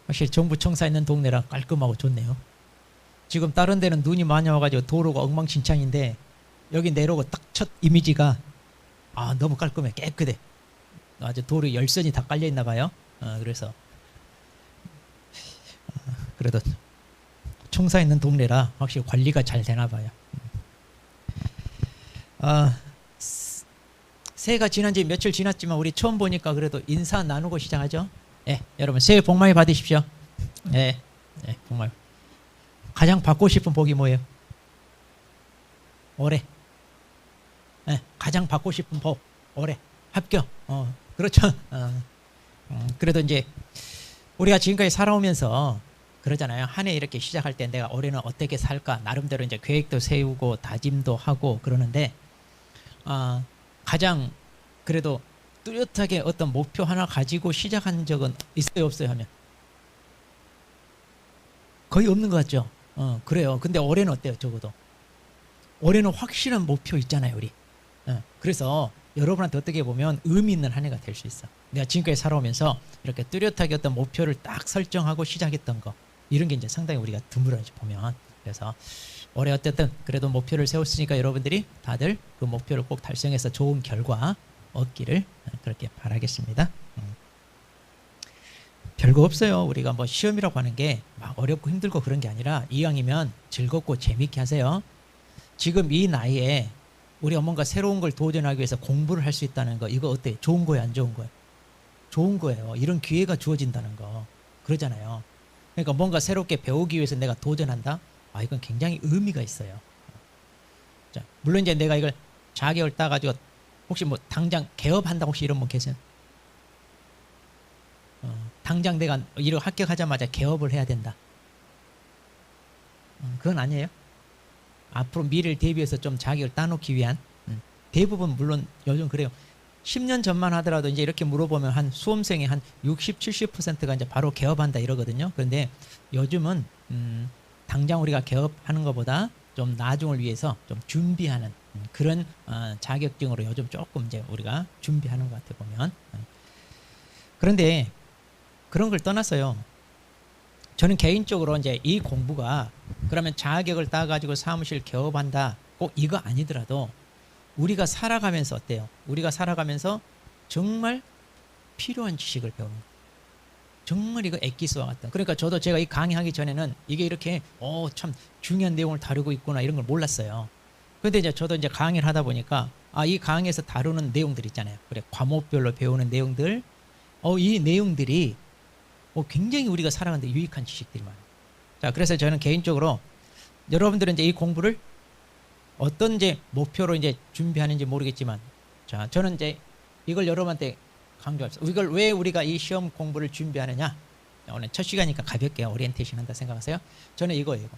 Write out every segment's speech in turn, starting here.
확실히 정부 청사 있는 동네라 깔끔하고 좋네요. 지금 다른 데는 눈이 많이 와가지고 도로가 엉망진창인데 여기 내려오고 딱 첫 이미지가 너무 깔끔해, 깨끗해. 아주 도로 열선이 다 깔려 있나 봐요. 그래서 그래도 청사 있는 동네라 확실히 관리가 잘 되나 봐요. 새해가 지난 지 며칠 지났지만 우리 처음 보니까 그래도 인사 나누고 시작하죠. 예, 여러분 새해 복 많이 받으십시오. 예, 복 많이. 가장 받고 싶은 복이 뭐예요? 올해. 예, 가장 받고 싶은 복 올해 합격. 그렇죠. 그래도 이제 우리가 지금까지 살아오면서 그러잖아요. 한 해 이렇게 시작할 때 내가 올해는 어떻게 살까 나름대로 이제 계획도 세우고 다짐도 하고 그러는데 가장 그래도 뚜렷하게 어떤 목표 하나 가지고 시작한 적은 있어요, 없어요 하면 거의 없는 것 같죠. 그래요. 근데 올해는 어때요? 적어도 올해는 확실한 목표 있잖아요, 우리. 그래서 여러분한테 어떻게 보면 의미 있는 한 해가 될 수 있어. 내가 지금까지 살아오면서 이렇게 뚜렷하게 어떤 목표를 딱 설정하고 시작했던 거 이런 게 이제 상당히 우리가 드물어지 보면. 그래서 올해 어쨌든 그래도 목표를 세웠으니까 여러분들이 다들 그 목표를 꼭 달성해서 좋은 결과 얻기를 그렇게 바라겠습니다. 별거 없어요. 우리가 뭐 시험이라고 하는 게 막 어렵고 힘들고 그런 게 아니라 이왕이면 즐겁고 재밌게 하세요. 지금 이 나이에 우리가 뭔가 새로운 걸 도전하기 위해서 공부를 할 수 있다는 거 이거 어때요? 좋은 거예요? 안 좋은 거예요? 좋은 거예요. 이런 기회가 주어진다는 거 그러잖아요. 그러니까 뭔가 새롭게 배우기 위해서 내가 도전한다? 이건 굉장히 의미가 있어요. 자, 물론 이제 내가 이걸 자격을 따가지고 혹시 뭐 당장 개업한다 혹시 이런 분 계세요? 당장 내가 이를 합격하자마자 개업을 해야 된다. 그건 아니에요. 앞으로 미래를 대비해서 좀 자격을 따놓기 위한 대부분 물론 요즘 그래요. 10년 전만 하더라도 이제 이렇게 물어보면 한 수험생의 한 60, 70%가 이제 바로 개업한다 이러거든요. 그런데 요즘은 당장 우리가 개업하는 것보다 좀 나중을 위해서 좀 준비하는 그런 자격증으로 요즘 조금 이제 우리가 준비하는 것 같아 보면. 그런데 그런 걸 떠났어요. 저는 개인적으로 이제 이 공부가 그러면 자격을 따가지고 사무실 개업한다 꼭 이거 아니더라도 우리가 살아가면서 어때요? 우리가 살아가면서 정말 필요한 지식을 배우는 거예요. 정말 이거 엑기스와 같다. 그러니까 저도 제가 이 강의하기 전에는 이게 이렇게 참 중요한 내용을 다루고 있구나 이런 걸 몰랐어요. 근데 이제 저도 이제 강의를 하다 보니까 이 강의에서 다루는 내용들 있잖아요. 그래 과목별로 배우는 내용들 이 내용들이 굉장히 우리가 살아가는데 유익한 지식들이 많아요. 자, 그래서 저는 개인적으로 여러분들은 이제 이 공부를 어떤 이제 목표로 이제 준비하는지 모르겠지만, 자, 저는 이제 이걸 여러분한테 강조합니다. 이걸 왜 우리가 이 시험 공부를 준비하느냐? 오늘 첫 시간이니까 가볍게 오리엔테이션 한다 생각하세요. 저는 이거예요.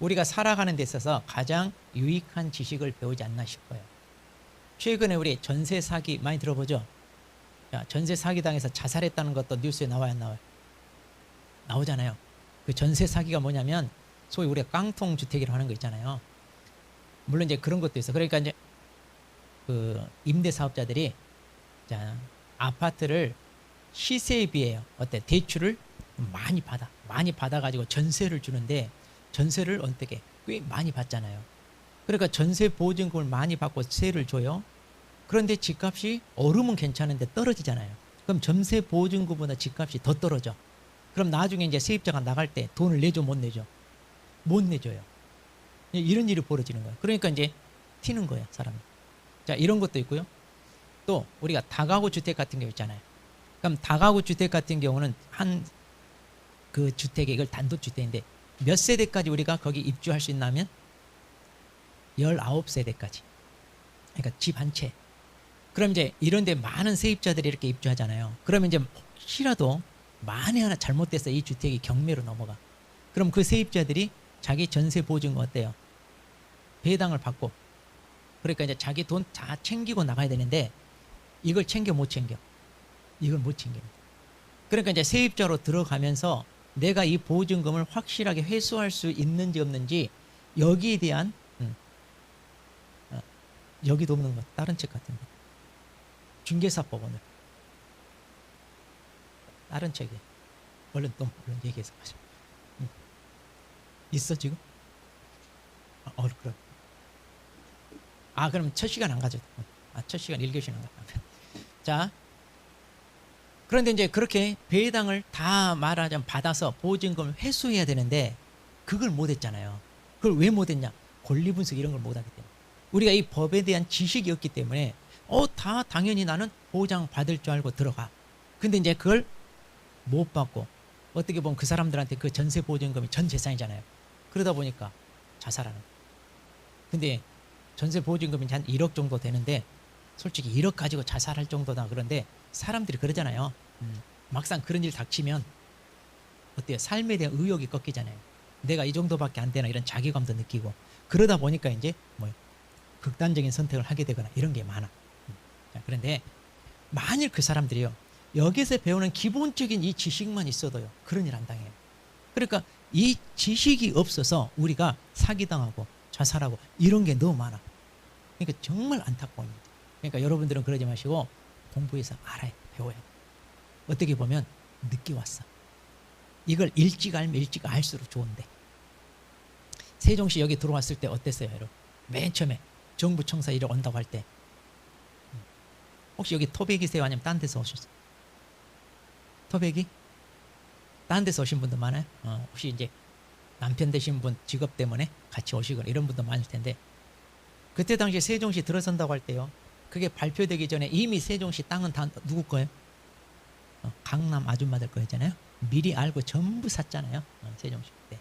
우리가 살아가는 데 있어서 가장 유익한 지식을 배우지 않나 싶어요. 최근에 우리 전세 사기 많이 들어보죠? 자, 전세 사기당해서 자살했다는 것도 뉴스에 나와요, 안 나와요? 나오잖아요. 그 전세 사기가 뭐냐면 소위 우리가 깡통 주택이라고 하는 거 있잖아요. 물론 이제 그런 것도 있어. 그러니까 이제 그 임대 사업자들이 자, 아파트를 시세에 비해요. 어때? 대출을 많이 받아가지고 전세를 주는데 전세를 어떻게 꽤 많이 받잖아요. 그러니까 전세 보증금을 많이 받고 세를 줘요. 그런데 집값이 오르면 괜찮은데 떨어지잖아요. 그럼 전세 보증금보다 집값이 더 떨어져. 그럼 나중에 이제 세입자가 나갈 때 돈을 내줘 못 내줘? 못 내줘요. 이런 일이 벌어지는 거예요. 그러니까 이제 튀는 거예요, 사람이. 자, 이런 것도 있고요. 또 우리가 다가구 주택 같은 경우 있잖아요. 그럼 다가구 주택 같은 경우는 한 그 주택에 이걸 단독주택인데 몇 세대까지 우리가 거기 입주할 수 있냐면 19세대까지. 그러니까 집 한 채. 그럼 이제 이런 데 많은 세입자들이 이렇게 입주하잖아요. 그러면 이제 혹시라도 만에 하나 잘못돼서 이 주택이 경매로 넘어가. 그럼 그 세입자들이 자기 전세 보증금 어때요? 배당을 받고. 그러니까 이제 자기 돈 다 챙기고 나가야 되는데 이걸 챙겨 못 챙겨? 이걸 못 챙깁니다. 그러니까 이제 세입자로 들어가면서 내가 이 보증금을 확실하게 회수할 수 있는지 없는지 여기에 대한 여기도 없는 것 다른 책 같은데 중개사법원을 다른 책이에요. 얼른 얘기해서 가자. 있어 지금? 그럼. 그럼 첫 시간 안 가죠. 첫 시간 1교시는 안 가. 자, 그런데 이제 그렇게 배당을 다 말하자면 받아서 보증금을 회수해야 되는데 그걸 못했잖아요. 그걸 왜 못했냐? 권리 분석 이런 걸 못하기 때문에. 우리가 이 법에 대한 지식이 없기 때문에 다 당연히 나는 보장 받을 줄 알고 들어가. 근데 이제 그걸 못 받고 어떻게 보면 그 사람들한테 그 전세 보증금이 전 재산이잖아요. 그러다 보니까 자살하는 거예요. 근데 전세 보증금이 한 1억 정도 되는데 솔직히 1억 가지고 자살할 정도다. 그런데 사람들이 그러잖아요. 막상 그런 일 닥치면 어때요? 삶에 대한 의욕이 꺾이잖아요. 내가 이 정도밖에 안 되나 이런 자괴감도 느끼고 그러다 보니까 이제 극단적인 선택을 하게 되거나 이런 게 많아. 자, 그런데 만일 그 사람들이요 여기서 배우는 기본적인 이 지식만 있어도요 그런 일 안 당해요. 그러니까 이 지식이 없어서 우리가 사기당하고 자살하고 이런 게 너무 많아. 그러니까 정말 안타까워요. 그러니까 여러분들은 그러지 마시고 공부해서 알아야 배워야 돼. 어떻게 보면 늦게 왔어. 이걸 일찍 알면 일찍 알수록 좋은데 세종시 여기 들어왔을 때 어땠어요 여러분? 맨 처음에 정부 청사 일을 온다고 할 때 혹시 여기 토백이세요? 아니면 딴 데서 오셨어요? 토백이? 딴 데서 오신 분도 많아요? 혹시 이제 남편 되신 분 직업 때문에 같이 오시거나 이런 분도 많을 텐데 그때 당시에 세종시 들어선다고 할 때요 그게 발표되기 전에 이미 세종시 땅은 다 누구 거예요? 강남 아줌마들 거였잖아요. 미리 알고 전부 샀잖아요. 세종시 때.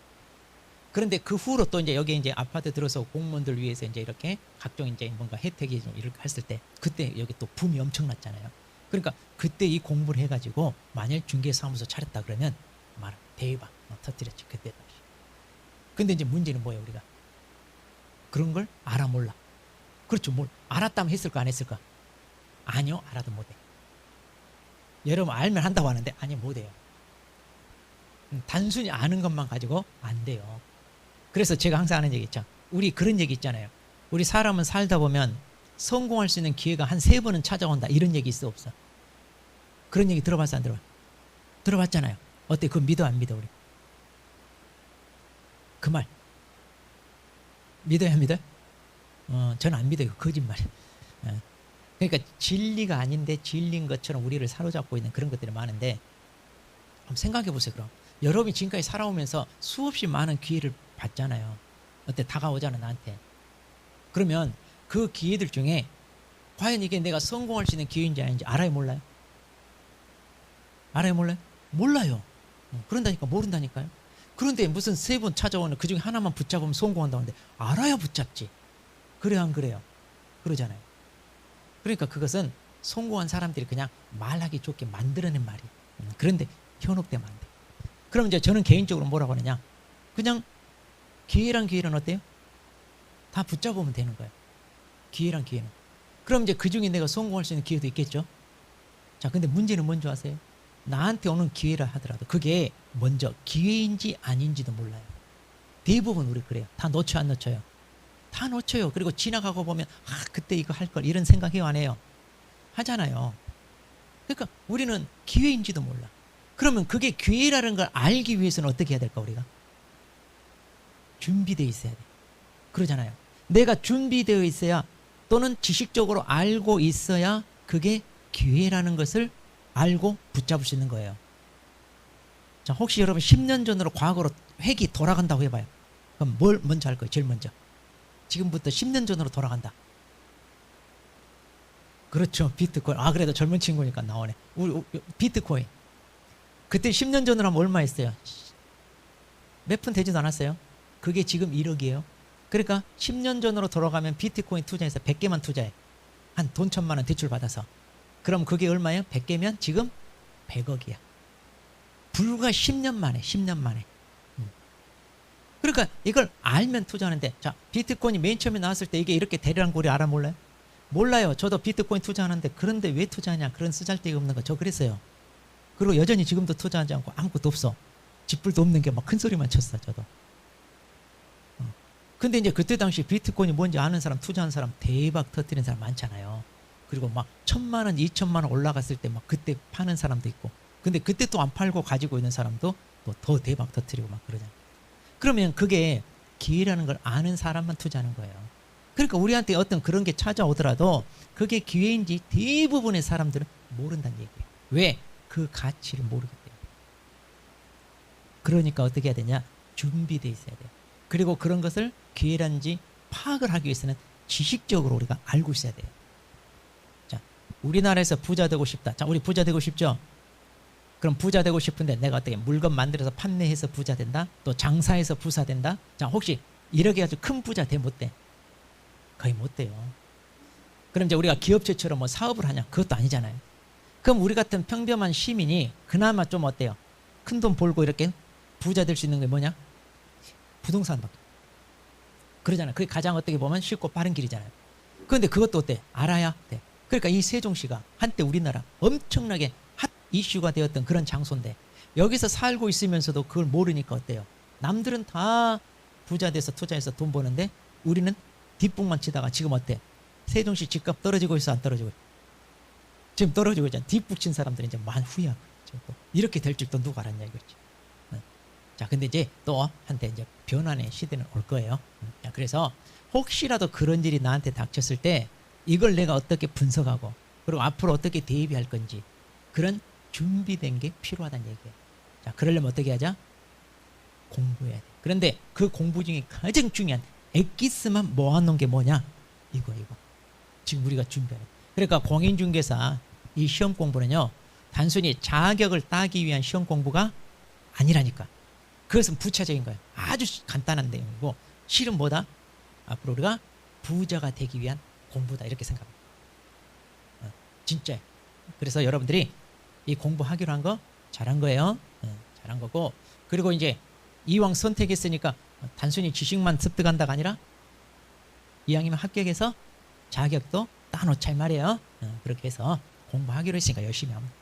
그런데 그 후로 또 이제 여기 이제 아파트 들어서 공무원들 위해서 이제 이렇게 각종 이제 뭔가 혜택이 좀 이렇게 했을 때 그때 여기 또 붐이 엄청났잖아요. 그러니까 그때 이 공부를 해가지고 만일 중개사무소 차렸다 그러면 말 대박 터뜨렸지 그때 당시. 근데 이제 문제는 뭐예요 우리가? 그런 걸 알아 몰라. 그렇죠. 뭘 알았다면 했을까 안 했을까? 아니요. 알아도 못해. 여러분 알면 한다고 하는데 아니 못해요. 단순히 아는 것만 가지고 안 돼요. 그래서 제가 항상 하는 얘기 있죠. 우리 그런 얘기 있잖아요. 우리 사람은 살다 보면 성공할 수 있는 기회가 한 3번은 찾아온다. 이런 얘기 있어 없어? 그런 얘기 들어봤어 안 들어봐? 들어봤잖아요. 어때? 그거 믿어 안 믿어 우리? 그 말 믿어야 합니다. 저는 안 믿어요. 거짓말이에요. 그러니까 진리가 아닌데 진리인 것처럼 우리를 사로잡고 있는 그런 것들이 많은데 한번 생각해 보세요. 그럼 여러분이 지금까지 살아오면서 수없이 많은 기회를 받잖아요. 어때? 다가오잖아 나한테. 그러면 그 기회들 중에 과연 이게 내가 성공할 수 있는 기회인지 아닌지 알아요 몰라요? 알아요 몰라요? 몰라요. 그런다니까 모른다니까요. 그런데 무슨 3번 찾아오는 그중에 하나만 붙잡으면 성공한다는데 알아야 붙잡지. 그래요 안 그래요? 그러잖아요. 그러니까 그것은 성공한 사람들이 그냥 말하기 좋게 만들어낸 말이에요. 그런데 현혹되면 안 돼. 그럼 이제 저는 개인적으로 뭐라고 하느냐? 그냥 기회란 기회는 어때요? 다 붙잡으면 되는 거예요. 기회란 기회는. 그럼 이제 그중에 내가 성공할 수 있는 기회도 있겠죠? 자, 근데 문제는 뭔지 아세요? 나한테 오는 기회라 하더라도 그게 먼저 기회인지 아닌지도 몰라요. 대부분 우리 그래요. 다 놓쳐 안 놓쳐요? 다 놓쳐요. 그리고 지나가고 보면 그때 이거 할 걸 이런 생각해요 안 해요? 하잖아요. 그러니까 우리는 기회인지도 몰라. 그러면 그게 기회라는 걸 알기 위해서는 어떻게 해야 될까 우리가? 준비되어 있어야 돼. 그러잖아요. 내가 준비되어 있어야 또는 지식적으로 알고 있어야 그게 기회라는 것을 알고 붙잡을 수 있는 거예요. 자, 혹시 여러분 10년 전으로 과거로 획이 돌아간다고 해봐요. 그럼 뭘 먼저 할 거예요? 제일 먼저. 지금부터 10년 전으로 돌아간다. 그렇죠. 비트코인. 그래도 젊은 친구니까 나오네. 우리 비트코인. 그때 10년 전으로 하면 얼마 했어요? 몇 푼 되지도 않았어요. 그게 지금 1억이에요. 그러니까 10년 전으로 돌아가면 비트코인 투자해서 100개만 투자해. 한 돈 1,000만 원 대출 받아서. 그럼 그게 얼마예요? 100개면 지금 100억이야. 불과 10년 만에 10년 만에. 그러니까 이걸 알면 투자하는데, 자, 비트코인이 맨 처음에 나왔을 때 이게 이렇게 대량고 우리 알아 몰라요? 몰라요. 저도 비트코인 투자하는데 그런데 왜 투자하냐? 그런 쓰잘데기 없는 거 저 그랬어요. 그리고 여전히 지금도 투자하지 않고 아무것도 없어. 집불도 없는 게 막 큰 소리만 쳤어 저도. 근데 이제 그때 당시 비트코인이 뭔지 아는 사람, 투자한 사람, 대박 터뜨린 사람 많잖아요. 그리고 막 1,000만 원, 2,000만 원 올라갔을 때 막 그때 파는 사람도 있고. 근데 그때 또 안 팔고 가지고 있는 사람도 또 더 대박 터뜨리고 막 그러잖아요. 그러면 그게 기회라는 걸 아는 사람만 투자하는 거예요. 그러니까 우리한테 어떤 그런 게 찾아오더라도 그게 기회인지 대부분의 사람들은 모른다는 얘기예요. 왜? 그 가치를 모르기 때문에. 그러니까 어떻게 해야 되냐? 준비돼 있어야 돼요. 그리고 그런 것을 기회라는지 파악을 하기 위해서는 지식적으로 우리가 알고 있어야 돼요. 자, 우리나라에서 부자 되고 싶다. 자, 우리 부자 되고 싶죠? 그럼 부자 되고 싶은데 내가 어떻게 물건 만들어서 판매해서 부자 된다? 또 장사해서 부자 된다? 자, 혹시 이렇게 아주 큰 부자 돼 못 돼? 거의 못 돼요. 그럼 이제 우리가 기업체처럼 뭐 사업을 하냐? 그것도 아니잖아요. 그럼 우리 같은 평범한 시민이 그나마 좀 어때요? 큰 돈 벌고 이렇게 부자 될 수 있는 게 뭐냐? 부동산밖에. 그러잖아요. 그게 가장 어떻게 보면 쉽고 빠른 길이잖아요. 그런데 그것도 어때? 알아야 돼. 그러니까 이 세종시가 한때 우리나라 엄청나게 핫 이슈가 되었던 그런 장소인데 여기서 살고 있으면서도 그걸 모르니까 어때요? 남들은 다 부자 돼서 투자해서 돈 버는데 우리는 뒷북만 치다가 지금 어때? 세종시 집값 떨어지고 있어, 안 떨어지고 있어? 지금 떨어지고 있잖아. 뒷북 친 사람들이 이제 많이 후회하고 또 이렇게 될 줄 또 누가 알았냐 이거지. 자, 근데 이제 또 한때 이제 변환의 시대는 올 거예요. 자, 그래서 혹시라도 그런 일이 나한테 닥쳤을 때 이걸 내가 어떻게 분석하고 그리고 앞으로 어떻게 대비할 건지 그런 준비된 게 필요하다는 얘기예요. 자, 그러려면 어떻게 하자? 공부해야 돼. 그런데 그 공부 중에 가장 중요한 엑기스만 모아놓은 게 뭐냐? 이거. 지금 우리가 준비해야 돼. 그러니까 공인중개사 이 시험 공부는요, 단순히 자격을 따기 위한 시험 공부가 아니라니까. 그것은 부차적인 거예요. 아주 간단한 내용이고 실은 뭐다? 앞으로 우리가 부자가 되기 위한 공부다 이렇게 생각합니다. 진짜. 그래서 여러분들이 이 공부하기로 한 거 잘한 거예요. 잘한 거고 그리고 이제 이왕 선택했으니까 단순히 지식만 습득한다가 아니라 이왕이면 합격해서 자격도 따놓자 이 말이에요. 그렇게 해서 공부하기로 했으니까 열심히 합니다.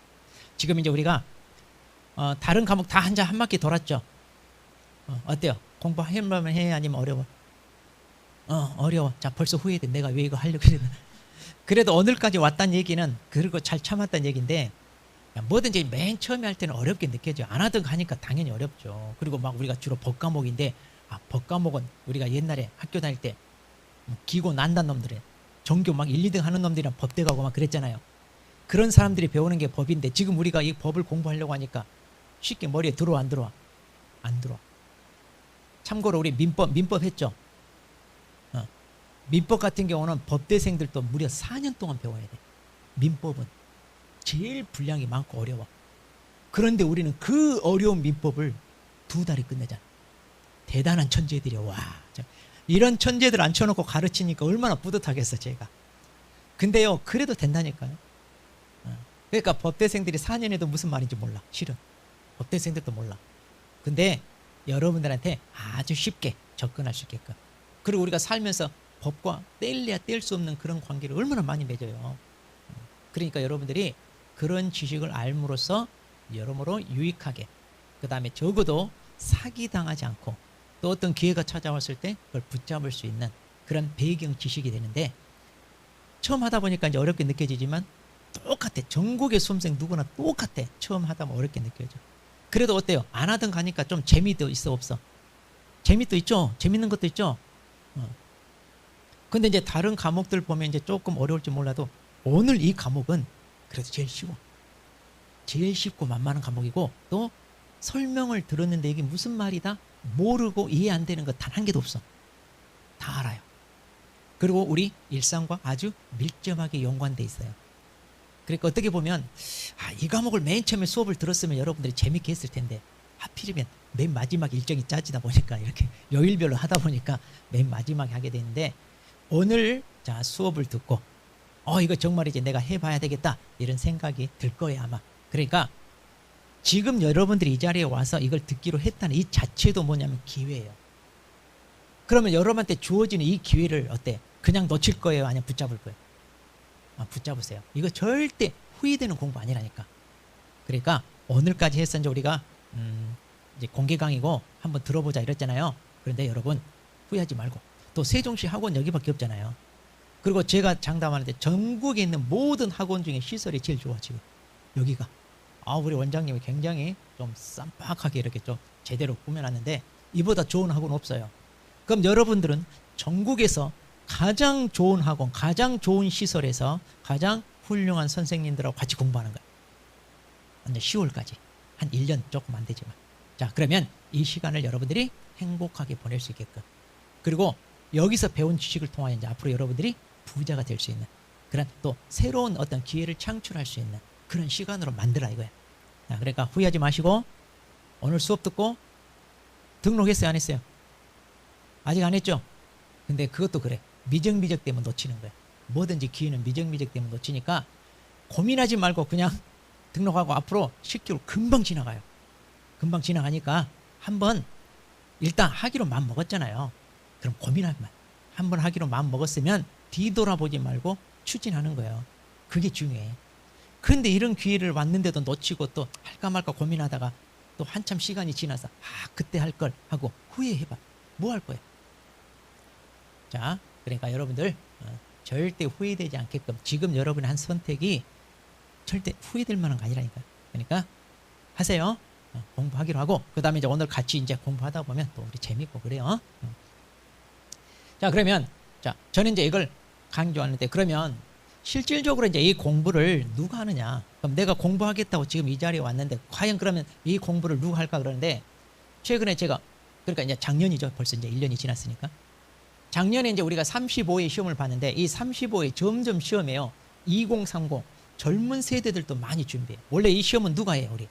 지금 이제 우리가 다른 과목 다 한 바퀴 돌았죠. 어때요? 공부하려면 해 아니면 어려워? 어려워. 자, 벌써 후회돼. 내가 왜 이거 하려고 그랬나. 그래도 오늘까지 왔다는 얘기는 그리고 잘 참았다는 얘기인데 뭐든지 맨 처음에 할 때는 어렵게 느껴져요. 안 하던 거 하니까 당연히 어렵죠. 그리고 막 우리가 주로 법과목인데 법과목은 우리가 옛날에 학교 다닐 때 기고 난단 놈들이 전교 막 1, 2등 하는 놈들이랑 법대 가고 막 그랬잖아요. 그런 사람들이 배우는 게 법인데 지금 우리가 이 법을 공부하려고 하니까 쉽게 머리에 들어와 안 들어와? 안 들어와. 참고로 우리 민법 했죠. 민법 같은 경우는 법대생들도 무려 4년 동안 배워야 돼. 민법은 제일 분량이 많고 어려워. 그런데 우리는 그 어려운 민법을 2달에 끝내잖아. 대단한 천재들이야. 와, 이런 천재들 앉혀놓고 가르치니까 얼마나 뿌듯하겠어 제가. 근데요 그래도 된다니까요. 그러니까 법대생들이 4년에도 무슨 말인지 몰라. 실은 법대생들도 몰라. 근데 여러분들한테 아주 쉽게 접근할 수 있게끔, 그리고 우리가 살면서 법과 뗄래야 뗄 수 없는 그런 관계를 얼마나 많이 맺어요. 그러니까 여러분들이 그런 지식을 알므로써 여러모로 유익하게, 그 다음에 적어도 사기당하지 않고 또 어떤 기회가 찾아왔을 때 그걸 붙잡을 수 있는 그런 배경 지식이 되는데, 처음 하다 보니까 이제 어렵게 느껴지지만 똑같아. 전국의 수험생 누구나 똑같아. 처음 하다 보면 어렵게 느껴져. 그래도 어때요? 안 하던 가니까 좀 재미도 있어 없어? 재미도 있죠. 재밌는 것도 있죠. 근데 이제 다른 과목들 보면 이제 조금 어려울지 몰라도 오늘 이 과목은 그래도 제일 쉬워. 제일 쉽고 만만한 과목이고, 또 설명을 들었는데 이게 무슨 말이다? 모르고 이해 안 되는 거 단 한 개도 없어. 다 알아요. 그리고 우리 일상과 아주 밀접하게 연관돼 있어요. 그러니까 어떻게 보면 이 과목을 맨 처음에 수업을 들었으면 여러분들이 재밌게 했을 텐데 하필이면 맨 마지막 일정이 짜지다 보니까 이렇게 요일별로 하다 보니까 맨 마지막에 하게 되는데, 오늘 자 수업을 듣고 이거 정말 이제 내가 해봐야 되겠다 이런 생각이 들 거예요 아마. 그러니까 지금 여러분들이 이 자리에 와서 이걸 듣기로 했다는 이 자체도 뭐냐면 기회예요. 그러면 여러분한테 주어지는 이 기회를 어때? 그냥 놓칠 거예요? 아니면 붙잡을 거예요? 붙잡으세요. 이거 절대 후회되는 공부 아니라니까. 그러니까 오늘까지 해서 이제 우리가 이제 공개 강의고 한번 들어보자 이랬잖아요. 그런데 여러분 후회하지 말고, 또 세종시 학원 여기밖에 없잖아요. 그리고 제가 장담하는데 전국에 있는 모든 학원 중에 시설이 제일 좋아 지금 여기가. 우리 원장님이 굉장히 좀 쌈박하게 이렇게 좀 제대로 꾸며놨는데 이보다 좋은 학원 없어요. 그럼 여러분들은 전국에서 가장 좋은 학원, 가장 좋은 시설에서 가장 훌륭한 선생님들하고 같이 공부하는 거예요. 이제 10월까지 한 1년 조금 안 되지만. 자, 그러면 이 시간을 여러분들이 행복하게 보낼 수 있게끔, 그리고 여기서 배운 지식을 통하여 이제 앞으로 여러분들이 부자가 될 수 있는 그런 또 새로운 어떤 기회를 창출할 수 있는 그런 시간으로 만들라 이거야. 자, 그러니까 후회하지 마시고 오늘 수업 듣고 등록했어요, 안 했어요? 아직 안 했죠? 근데 그것도 그래. 미적미적 때문에 놓치는 거야. 뭐든지 기회는 미적미적 때문에 놓치니까 고민하지 말고 그냥 등록하고 앞으로 10개월 금방 지나가요. 금방 지나가니까 한번 일단 하기로 마음 먹었잖아요. 그럼 고민하지 마. 한번 하기로 마음 먹었으면 뒤돌아보지 말고 추진하는 거예요. 그게 중요해. 근데 이런 기회를 왔는데도 놓치고 또 할까 말까 고민하다가 또 한참 시간이 지나서 그때 할 걸 하고 후회해봐. 뭐 할 거야? 자, 그러니까 여러분들 절대 후회되지 않게끔 지금 여러분의 한 선택이 절대 후회될 만한 거 아니라니까. 그러니까 하세요. 공부하기로 하고 그 다음에 이제 오늘 같이 이제 공부하다 보면 또 우리 재밌고 그래요. 자, 그러면 자, 저는 이제 이걸 강조하는데 그러면 실질적으로 이제 이 공부를 누가 하느냐? 그럼 내가 공부하겠다고 지금 이 자리에 왔는데 과연 그러면 이 공부를 누가 할까 그러는데 최근에 제가 그러니까 이제 작년이죠. 벌써 이제 1년이 지났으니까. 작년에 이제 우리가 35회 시험을 봤는데 이 35회 점점 시험에요. 2030 젊은 세대들도 많이 준비해. 원래 이 시험은 누가 해요, 우리?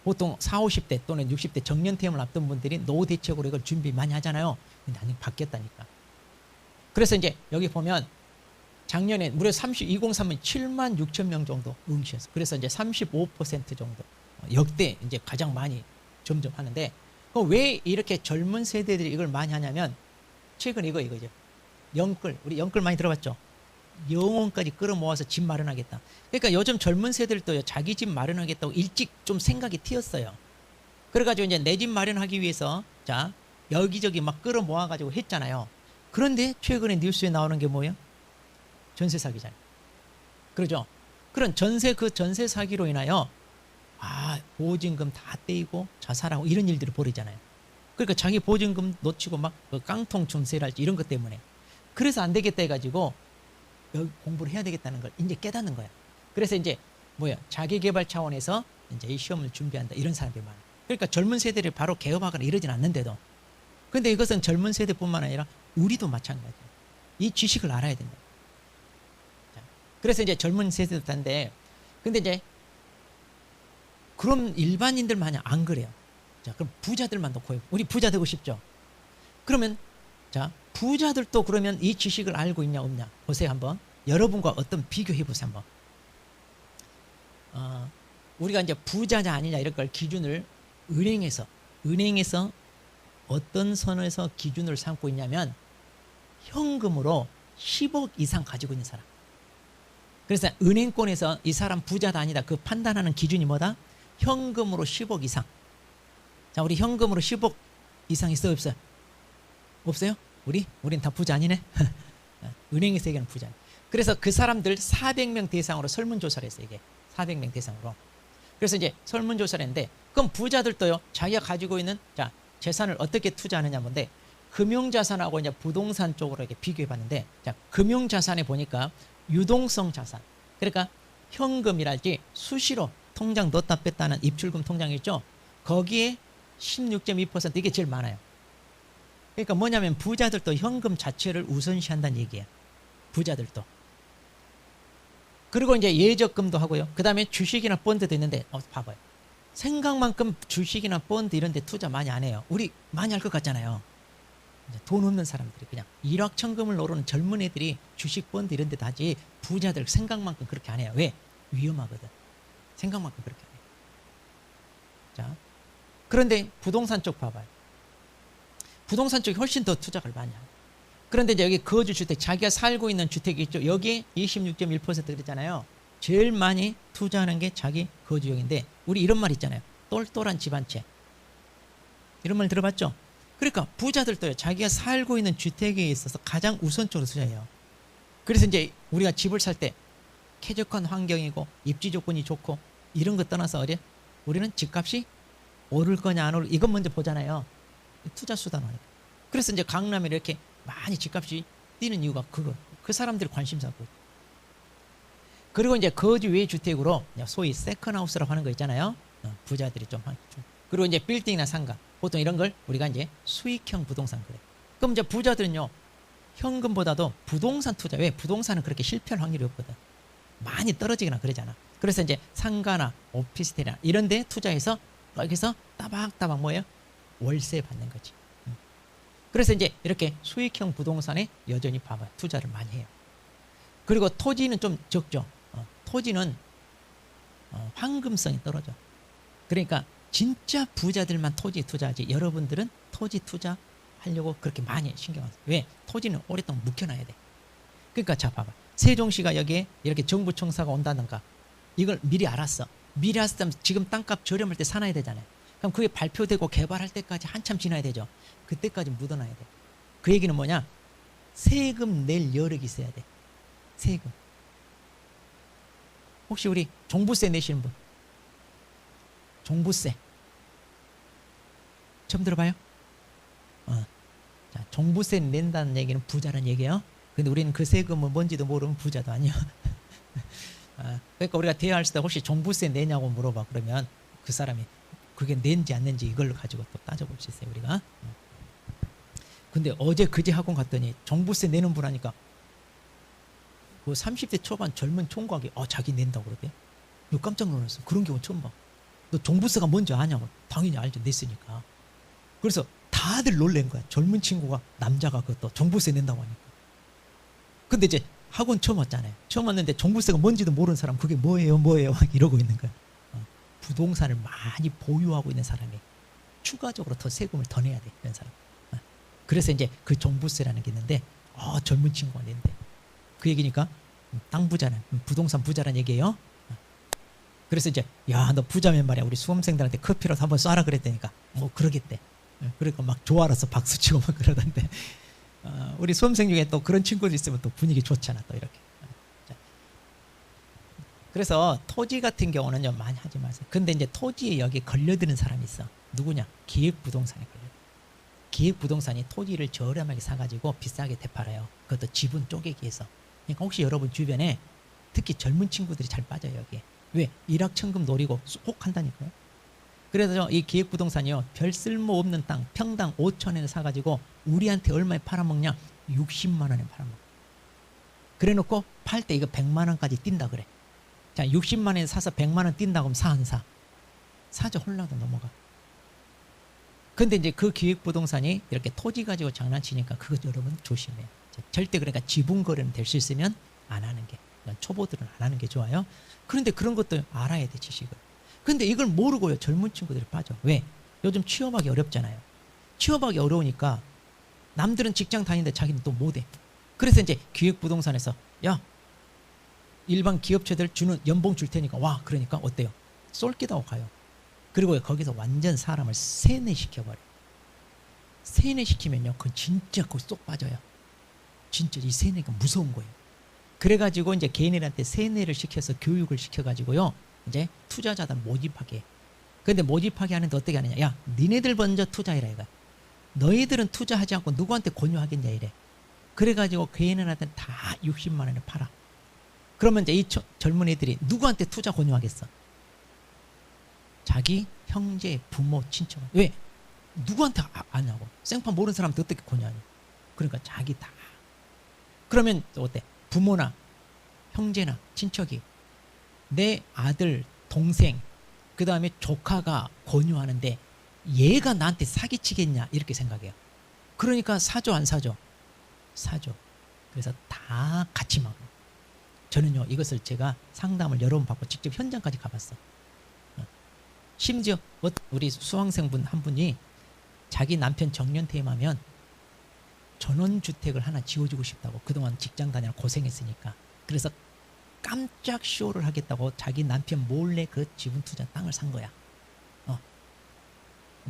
보통 40, 50대 또는 60대 정년퇴임을 앞둔 분들이 노후 대책으로 이걸 준비 많이 하잖아요. 근데 나는 바뀌었다니까. 그래서 이제 여기 보면 작년에 무려 2003은 7만 6천 명 정도 응시했어. 그래서 이제 35% 정도 역대 이제 가장 많이 점점 하는데 왜 이렇게 젊은 세대들이 이걸 많이 하냐면 최근 이거죠. 영끌, 우리 영끌 많이 들어봤죠? 영혼까지 끌어모아서 집 마련하겠다. 그러니까 요즘 젊은 세대들도 자기 집 마련하겠다고 일찍 좀 생각이 튀었어요. 그래가지고 이제 내 집 마련하기 위해서 자 여기저기 막 끌어모아가지고 했잖아요. 그런데 최근에 뉴스에 나오는 게 뭐예요? 전세 사기잖아요. 그러죠? 그런 전세 사기로 인하여 보증금 다 떼이고 자살하고 이런 일들이 벌어지잖아요. 그러니까 자기 보증금 놓치고 막 깡통 중세랄지 이런 것 때문에 그래서 안 되겠다 해가지고 여기 공부를 해야 되겠다는 걸 이제 깨닫는 거야. 그래서 이제 자기 개발 차원에서 이제 이 시험을 준비한다 이런 사람들이 많아. 그러니까 젊은 세대를 바로 개업하거나 이러진 않는데도 근데 이것은 젊은 세대뿐만 아니라 우리도 마찬가지야. 이 지식을 알아야 된다. 자, 그래서 이제 젊은 세대들한테 근데 이제 그럼 일반인들 마냥 안 그래요. 자, 그럼 부자들만 놓고 우리 부자 되고 싶죠? 그러면 자, 부자들도 그러면 이 지식을 알고 있냐 없냐 보세요. 한번 여러분과 어떤 비교해 보세요. 한번 우리가 이제 부자냐 아니냐 이런 걸 기준을 은행에서 어떤 선에서 기준을 삼고 있냐면 현금으로 10억 이상 가지고 있는 사람. 그래서 은행권에서 이 사람 부자다 아니다 그 판단하는 기준이 뭐다? 현금으로 10억 이상. 자, 우리 현금으로 10억 이상 있어요 없어요? 없어요? 우린 다 부자 아니네. 은행에서 얘기하는 부자. 그래서 그 사람들 400명 대상으로 설문조사를 했어요. 이게 400명 대상으로. 그래서 이제 설문조사를 했는데 그럼 부자들도요 자기가 가지고 있는 자 재산을 어떻게 투자하느냐 뭔데 금융자산하고 이제 부동산 쪽으로 이렇게 비교해 봤는데 자 금융자산에 보니까 유동성 자산 그러니까 현금이랄지 수시로 통장 넣었다 뺐다 하는 입출금 통장 있죠. 거기에 16.2% 이게 제일 많아요. 그러니까 뭐냐면 부자들도 현금 자체를 우선시한다는 얘기야. 부자들도. 그리고 이제 예적금도 하고요. 그 다음에 주식이나 펀드도 있는데 봐봐요. 생각만큼 주식이나 펀드 이런 데 투자 많이 안 해요. 우리 많이 할 것 같잖아요. 돈 없는 사람들이 그냥 일확천금을 노리는 젊은 애들이 주식 펀드 이런 데도 하지 부자들 생각만큼 그렇게 안 해요. 왜? 위험하거든. 생각만큼 그렇게 안 해요. 자, 그런데 부동산 쪽 봐봐요. 부동산 쪽이 훨씬 더 투자를 많이 하고. 그런데 이제 여기 거주주택, 자기가 살고 있는 주택이 있죠. 여기에 26.1% 그랬잖아요. 제일 많이 투자하는 게 자기 거주용인데 우리 이런 말 있잖아요. 똘똘한 집 한 채. 이런 말 들어봤죠? 그러니까 부자들도요. 자기가 살고 있는 주택에 있어서 가장 우선적으로 투자해요. 그래서 이제 우리가 집을 살 때 쾌적한 환경이고 입지 조건이 좋고 이런 거 떠나서 어디 우리는 집값이 오를 거냐 안 오를 이것 먼저 보잖아요. 투자 수단 하니까. 그래서 이제 강남에 이렇게 많이 집값이 뛰는 이유가 그거. 그 사람들이 관심사고. 그리고 이제 거주 외 주택으로 소위 세컨하우스라고 하는 거 있잖아요. 부자들이 좀 하죠. 그리고 이제 빌딩이나 상가. 보통 이런 걸 우리가 이제 수익형 부동산 그래. 그럼 이제 부자들은요. 현금보다도 부동산 투자. 왜? 부동산은 그렇게 실패할 확률이 없거든. 많이 떨어지거나 그러잖아. 그래서 이제 상가나 오피스텔이나 이런 데 투자해서 여기서 따박따박 뭐예요? 월세 받는 거지. 그래서 이제 이렇게 수익형 부동산에 여전히 봐봐 투자를 많이 해요. 그리고 토지는 좀 적죠. 토지는 황금성이 떨어져. 그러니까 진짜 부자들만 토지 투자하지 여러분들은 토지 투자하려고 그렇게 많이 신경 안 써. 왜? 토지는 오랫동안 묵혀놔야 돼. 그러니까 자 봐봐. 세종시가 여기에 이렇게 정부 청사가 온다든가 이걸 미리 알았어. 미리 알았으면 지금 땅값 저렴할 때 사놔야 되잖아요. 그럼 그게 발표되고 개발할 때까지 한참 지나야 되죠. 그때까지 묻어놔야 돼. 그 얘기는 뭐냐? 세금 낼 여력이 있어야 돼. 세금. 혹시 우리 종부세 내시는 분? 종부세. 처음 들어봐요? 자, 종부세 낸다는 얘기는 부자라는 얘기예요. 근데 우리는 그 세금은 뭔지도 모르면 부자도 아니야. 그러니까 우리가 대화할 때 혹시 종부세 내냐고 물어봐. 그러면 그 사람이 그게 낸지 안 낸지 이걸로 가지고 또 따져볼 수 있어요. 우리가. 근데 어제 그제 학원 갔더니 종부세 내는 분 하니까 그 30대 초반 젊은 총각이 자기 낸다고 그러대. 너 깜짝 놀랐어. 그런 경우 처음 봐. 너 종부세가 뭔지 아냐고. 당연히 알죠. 냈으니까. 그래서 다들 놀란 거야. 젊은 친구가 남자가 그것도 종부세 낸다고 하니까. 근데 이제 학원 처음 왔잖아요. 처음 왔는데 종부세가 뭔지도 모르는 사람 그게 뭐예요 막 이러고 있는 거야. 부동산을 많이 보유하고 있는 사람이 추가적으로 더 세금을 더 내야 돼. 이런 사람. 그래서 이제 그 종부세라는 게 있는데 젊은 친구가 낸대. 그 얘기니까 땅 부자는 부동산 부자라는 얘기예요. 그래서 이제 야 너 부자면 말이야 우리 수험생들한테 커피라도 한번 쏴라 그랬다니까 그러겠대. 그러니까 막 좋아라서 박수치고 막 그러던데 우리 수험생 중에 또 그런 친구들 있으면 또 분위기 좋잖아 또 이렇게. 그래서 토지 같은 경우는 많이 하지 마세요. 근데 이제 토지에 여기 걸려드는 사람이 있어. 누구냐? 기획부동산에 걸려. 기획부동산이 토지를 저렴하게 사가지고 비싸게 되팔아요. 그것도 지분 쪼개기 위해서. 그러니까 혹시 여러분 주변에 특히 젊은 친구들이 잘 빠져요 여기에. 왜? 일확천금 노리고 꼭 한다니까요. 그래서 이 기획부동산이요 별 쓸모없는 땅 평당 5천원에 사가지고 우리한테 얼마에 팔아먹냐? 60만 원에 팔아먹어. 그래놓고 팔 때 이거 100만 원까지 뛴다 그래. 자 60만 원에 사서 100만 원 뛴다고 하면 사 안 사? 사죠. 홀라도 넘어가. 근데 이제 그 기획부동산이 이렇게 토지 가지고 장난치니까 그거 여러분 조심해요. 절대 그러니까 지분 거래는 될 수 있으면 안 하는 게 초보들은 안 하는 게 좋아요. 그런데 그런 것도 알아야 돼 지식을. 근데 이걸 모르고요 젊은 친구들이 빠져. 왜? 요즘 취업하기 어렵잖아요. 취업하기 어려우니까 남들은 직장 다니는데 자기는 또 못해. 그래서 이제 기획부동산에서 야 일반 기업체들 주는 연봉 줄 테니까 와. 그러니까 어때요? 쏠기도 가요. 그리고 거기서 완전 사람을 세뇌시켜버려. 세뇌시키면요 그건 진짜 거기 쏙 빠져요. 진짜 이 세뇌가 무서운 거예요. 그래가지고 이제 개인들한테 세뇌를 시켜서 교육을 시켜가지고요 이제 투자자들 모집하게. 근데 모집하게 하는데 어떻게 하느냐? 야 니네들 먼저 투자해라 이거. 너희들은 투자하지 않고 누구한테 권유하겠냐 이래. 그래가지고 개인들한테 다 60만 원에 팔아. 그러면 이제 이 젊은 애들이 누구한테 투자 권유하겠어? 자기 형제, 부모, 친척. 왜? 누구한테 아냐고. 생판 모르는 사람한테 어떻게 권유하냐. 그러니까 자기 다. 그러면 어때? 부모나 형제나 친척이 내 아들, 동생, 그 다음에 조카가 권유하는데 얘가 나한테 사기치겠냐 이렇게 생각해요. 그러니까 사죠 안 사죠? 사죠. 그래서 다 같이 막. 저는요 이것을 제가 상담을 여러 번 받고 직접 현장까지 가봤어. 심지어 우리 수강생분 한 분이 자기 남편 정년퇴임하면 전원주택을 하나 지어주고 싶다고. 그동안 직장 다니느라 고생했으니까. 그래서 깜짝 쇼를 하겠다고 자기 남편 몰래 그 지분 투자 땅을 산 거야.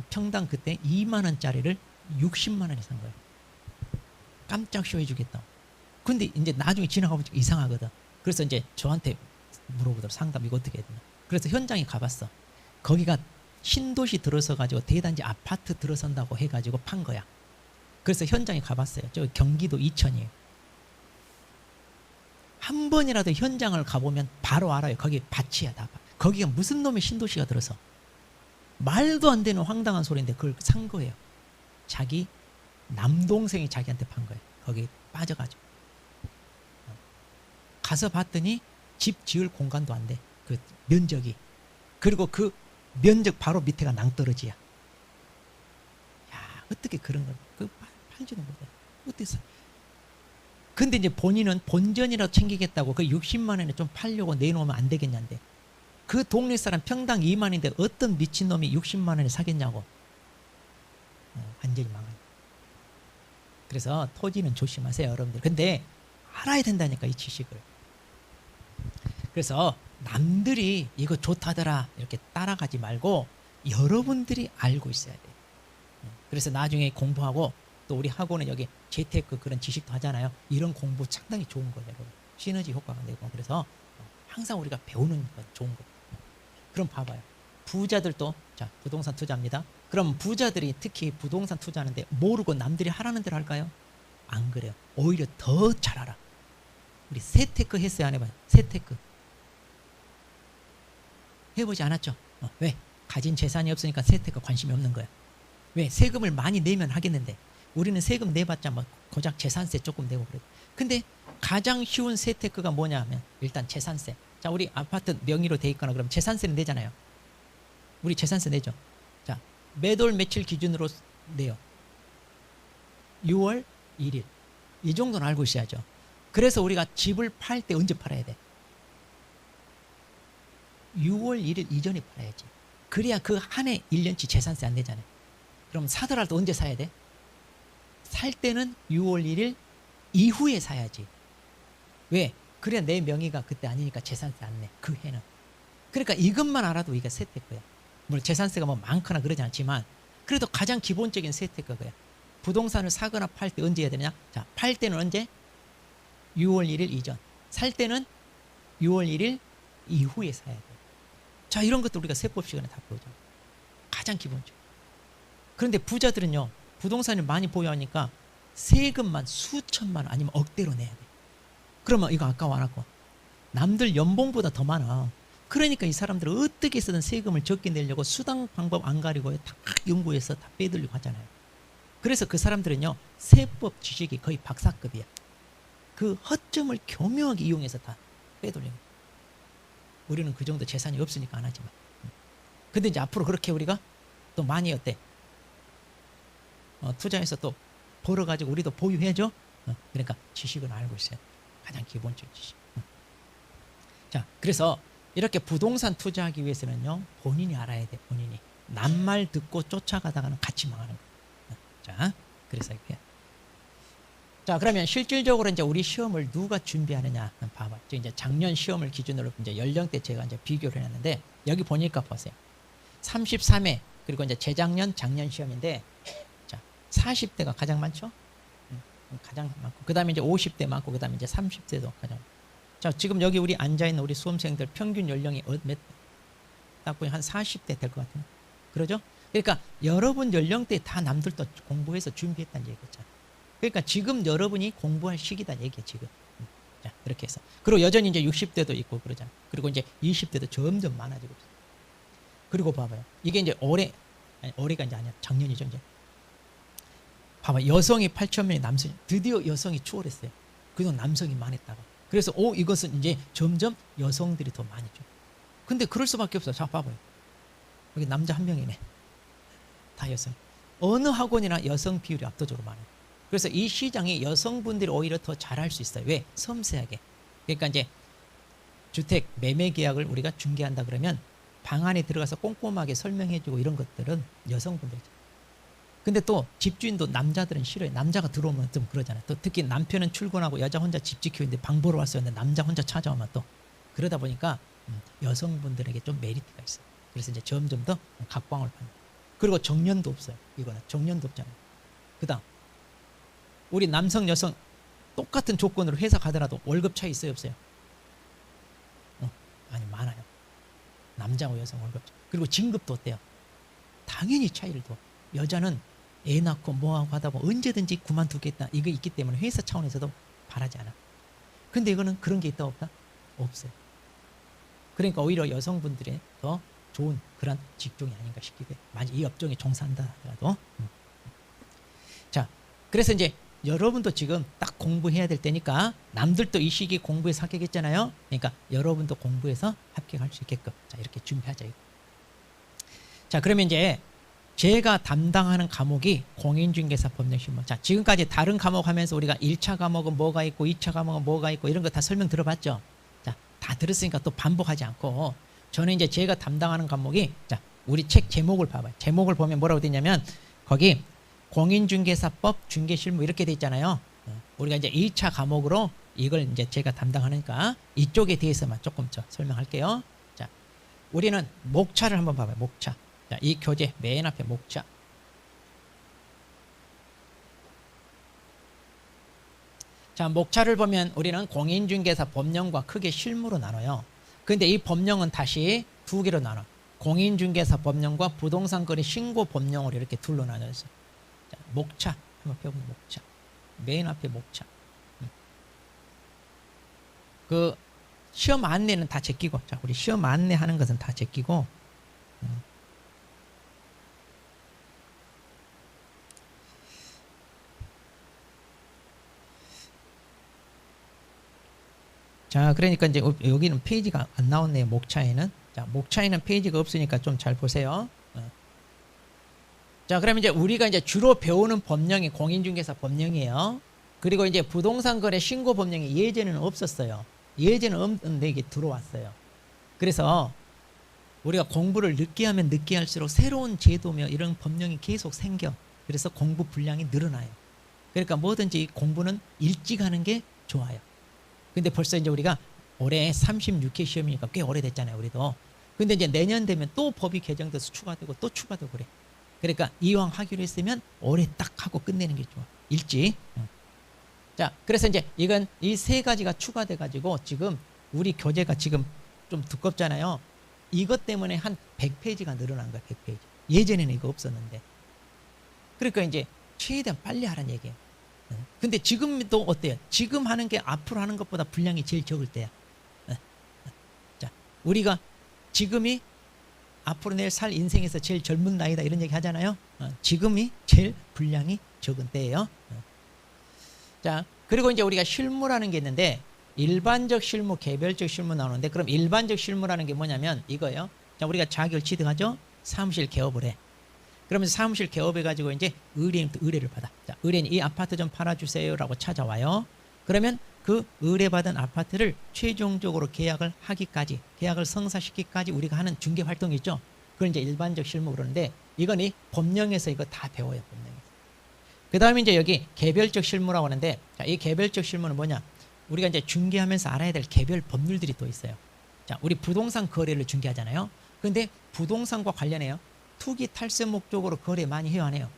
평당 그때 2만 원짜리를 60만 원에 산 거야. 깜짝 쇼 해주겠다고. 근데 이제 나중에 지나가보니까 이상하거든. 그래서 이제 저한테 물어보더라고. 상담 이거 어떻게 해야 되나. 그래서 현장에 가봤어. 거기가 신도시 들어서 가지고 대단지 아파트 들어선다고 해가지고 판 거야. 그래서 현장에 가봤어요. 저 경기도 이천이에요. 한 번이라도 현장을 가보면 바로 알아요. 거기 밭이야 다. 거기가 무슨 놈의 신도시가 들어서. 말도 안 되는 황당한 소리인데 그걸 산 거예요. 자기 남동생이 자기한테 판 거예요. 거기 빠져가지고. 가서 봤더니 집 지을 공간도 안 돼. 그 면적이. 그리고 그 면적 바로 밑에가 낭떠러지야. 야, 어떻게 그런 걸, 그 팔지도 못해. 어떻게 사. 근데 이제 본인은 본전이라도 챙기겠다고 그 60만 원에 좀 팔려고 내놓으면 안 되겠냐는데 그 동네 사람 평당 2만인데 어떤 미친놈이 60만 원에 사겠냐고. 완전히 망한. 그래서 토지는 조심하세요, 여러분들. 근데 알아야 된다니까, 이 지식을. 그래서 남들이 이거 좋다더라 이렇게 따라가지 말고 여러분들이 알고 있어야 돼요. 그래서 나중에 공부하고 또 우리 학원은 여기 재테크 그런 지식도 하잖아요. 이런 공부 상당히 좋은 거예요, 여러분. 시너지 효과가 되고. 그래서 항상 우리가 배우는 건 좋은 거예요. 그럼 봐봐요. 부자들도 자 부동산 투자합니다. 그럼 부자들이 특히 부동산 투자하는데 모르고 남들이 하라는 대로 할까요? 안 그래요. 오히려 더 잘 알아. 우리 세테크 했어요, 안 해봐요? 세테크 해보지 않았죠? 왜? 가진 재산이 없으니까 세테크 관심이 없는 거야. 왜? 세금을 많이 내면 하겠는데 우리는 세금 내봤자 뭐 고작 재산세 조금 내고 그래. 근데 가장 쉬운 세테크가 뭐냐 하면 일단 재산세. 자, 우리 아파트 명의로 돼 있거나 그럼 재산세는 내잖아요. 우리 재산세 내죠. 자, 매달 며칠 기준으로 내요. 6월 1일. 이 정도는 알고 있어야죠. 그래서 우리가 집을 팔 때 언제 팔아야 돼? 6월 1일 이전에 팔아야지. 그래야 그 한 해 1년치 재산세 안 내잖아요. 그럼 사더라도 언제 사야 돼? 살 때는 6월 1일 이후에 사야지. 왜? 그래야 내 명의가 그때 아니니까 재산세 안 내. 그 해는. 그러니까 이것만 알아도 이게 세테크야. 물론 재산세가 뭐 많거나 그러지 않지만 그래도 가장 기본적인 세테크가 그야. 부동산을 사거나 팔 때 언제 해야 되느냐? 자, 팔 때는 언제? 6월 1일 이전. 살 때는 6월 1일 이후에 사야 돼. 자, 이런 것도 우리가 세법 시간에 다 배우죠. 가장 기본적. 그런데 부자들은요, 부동산을 많이 보유하니까 세금만 수천만 원 아니면 억대로 내야 돼. 그러면 이거 아까워 안 아까워? 남들 연봉보다 더 많아. 그러니까 이 사람들은 어떻게 해서든 세금을 적게 내려고 수당 방법 안 가리고 다 연구해서 다 빼들려고 하잖아요. 그래서 그 사람들은요, 세법 지식이 거의 박사급이야. 그 허점을 교묘하게 이용해서 다 빼돌리는 거야. 우리는 그 정도 재산이 없으니까 안 하지만. 근데 이제 앞으로 그렇게 우리가 또 많이 어때? 투자해서 또 벌어가지고 우리도 보유해줘. 그러니까 지식은 알고 있어요. 가장 기본적인 지식. 자, 그래서 이렇게 부동산 투자하기 위해서는요, 본인이 알아야 돼. 본인이 남말 듣고 쫓아가다가는 같이 망하는 거예요. 자, 그래서 이렇게. 자, 그러면 실질적으로 이제 우리 시험을 누가 준비하느냐 봐봐. 이제 작년 시험을 기준으로 이제 연령대 제가 이제 비교를 해놨는데 여기 보니까 보세요. 33회 그리고 이제 재작년 작년 시험인데 자, 40대가 가장 많죠? 가장 많고 그다음에 이제 50대 많고 그다음에 이제 30대도 가장. 자, 지금 여기 우리 앉아 있는 우리 수험생들 평균 연령이 몇? 딱 보니 한 40대 될 것 같아요. 그러죠? 그러니까 여러분 연령대 다 남들도 공부해서 준비했다는 얘기잖아요. 그러니까 지금 여러분이 공부할 시기다 얘기야 지금. 자, 이렇게 해서. 그리고 여전히 이제 60대도 있고 그러잖아요. 그리고 이제 20대도 점점 많아지고 있어요. 그리고 봐봐요. 이게 이제 올해가 이제 아니야. 작년이죠 이제. 봐봐. 여성이 8,000명이 남성이 드디어 여성이 추월했어요. 그동안 남성이 많았다가. 그래서 이것은 이제 점점 여성들이 더 많이 줘. 근데 그럴 수밖에 없어. 자, 봐봐요. 여기 남자 한 명이네. 다 여성. 어느 학원이나 여성 비율이 압도적으로 많아요. 그래서 이 시장이 여성분들이 오히려 더 잘할 수 있어요. 왜? 섬세하게. 그러니까 이제 주택 매매 계약을 우리가 중개한다 그러면 방 안에 들어가서 꼼꼼하게 설명해주고 이런 것들은 여성분들이죠. 근데 또 집주인도 남자들은 싫어요. 남자가 들어오면 좀 그러잖아요. 또 특히 남편은 출근하고 여자 혼자 집 지키고 있는데 방 보러 왔었는데 남자 혼자 찾아오면 또 그러다 보니까 여성분들에게 좀 메리트가 있어요. 그래서 이제 점점 더 각광을 받는. 그리고 정년도 없어요. 이거는 정년도 없잖아요. 그다음 우리 남성 여성 똑같은 조건으로 회사 가더라도 월급 차이 있어요 없어요? 아니 많아요. 남자와 여성 월급. 그리고 진급도 어때요? 당연히 차이를 둬. 여자는 애 낳고 뭐하고 하다 보면 언제든지 그만두겠다 이거 있기 때문에 회사 차원에서도 바라지 않아. 근데 이거는 그런 게 있다 없다? 없어요. 그러니까 오히려 여성분들의 더 좋은 그런 직종이 아닌가 싶기도 해. 만약 이 업종에 종사한다 하더라도. 자, 그래서 이제 여러분도 지금 딱 공부해야 될 때니까 남들도 이 시기에 공부해서 합격했잖아요. 그러니까 여러분도 공부해서 합격할 수 있게끔 자 이렇게 준비하자. 자, 그러면 이제 제가 담당하는 과목이 공인중개사 법령실무. 자, 지금까지 다른 과목 하면서 우리가 1차 과목은 뭐가 있고 2차 과목은 뭐가 있고 이런 거 다 설명 들어봤죠? 자, 다 들었으니까 또 반복하지 않고 저는 이제 제가 담당하는 과목이 자, 우리 책 제목을 봐봐요. 제목을 보면 뭐라고 되어 있냐면 거기 공인중개사법 중개실무 이렇게 돼 있잖아요. 우리가 이제 2차 과목으로 이걸 이제 제가 담당하니까 이쪽에 대해서만 조금 더 설명할게요. 자, 우리는 목차를 한번 봐봐요. 목차. 자, 이 교재 맨 앞에 목차. 자, 목차를 보면 우리는 공인중개사 법령과 크게 실무로 나눠요. 근데 이 법령은 다시 두 개로 나눠. 공인중개사 법령과 부동산거래 신고 법령으로 이렇게 둘로 나눠서. 자, 목차 한번 펴보면 목차. 맨 앞에 목차. 그 시험 안내는 다 제끼고. 자, 우리 시험 안내하는 것은 다 제끼고. 자, 그러니까 이제 여기는 페이지가 안 나왔네요. 목차에는. 자, 목차에는 페이지가 없으니까 좀 잘 보세요. 자, 그러면 이제 우리가 이제 주로 배우는 법령이 공인중개사 법령이에요. 그리고 이제 부동산거래 신고 법령이 예전에는 없었어요. 예전에는 없는데 이게 들어왔어요. 그래서 우리가 공부를 늦게 하면 늦게 할수록 새로운 제도며 이런 법령이 계속 생겨. 그래서 공부 분량이 늘어나요. 그러니까 뭐든지 공부는 일찍 하는 게 좋아요. 근데 벌써 이제 우리가 올해 36회 시험이니까 꽤 오래됐잖아요, 우리도. 근데 이제 내년 되면 또 법이 개정돼서 추가되고 또 추가되고 그래. 그러니까 이왕 하기로 했으면 올해 딱 하고 끝내는 게 좋아. 일찍. 자, 그래서 이제 이건 이 세 가지가 추가돼 가지고 지금 우리 교재가 지금 좀 두껍잖아요. 이것 때문에 한 100페이지가 늘어난 거야, 100페이지. 예전에는 이거 없었는데. 그러니까 이제 최대한 빨리 하라는 얘기예요. 근데 지금도 어때요? 지금 하는 게 앞으로 하는 것보다 분량이 제일 적을 때야. 자, 우리가 지금이 앞으로 내일 살 인생에서 제일 젊은 나이다 이런 얘기 하잖아요. 지금이 제일 분량이 적은 때예요. 자, 그리고 이제 우리가 실무라는 게 있는데 일반적 실무, 개별적 실무 나오는데 그럼 일반적 실무라는 게 뭐냐면 이거예요. 자, 우리가 자격을 취득하죠. 사무실 개업을 해. 그러면서 사무실 개업해 가지고 이제 의뢰인부터 의뢰를 받아. 자, 의뢰인 이 아파트 좀 팔아주세요라고 찾아와요. 그러면 그 의뢰받은 아파트를 최종적으로 계약을 하기까지, 계약을 성사시키기까지 우리가 하는 중개 활동이 있죠. 그걸 이제 일반적 실무 그러는데 이건 이 법령에서 이거 다 배워요. 법령에서. 그 다음에 이제 여기 개별적 실무라고 하는데 자, 이 개별적 실무는 뭐냐? 우리가 이제 중개하면서 알아야 될 개별 법률들이 또 있어요. 자, 우리 부동산 거래를 중개하잖아요. 근데 부동산과 관련해요. 투기 탈세 목적으로 거래 많이 해요, 안 해요?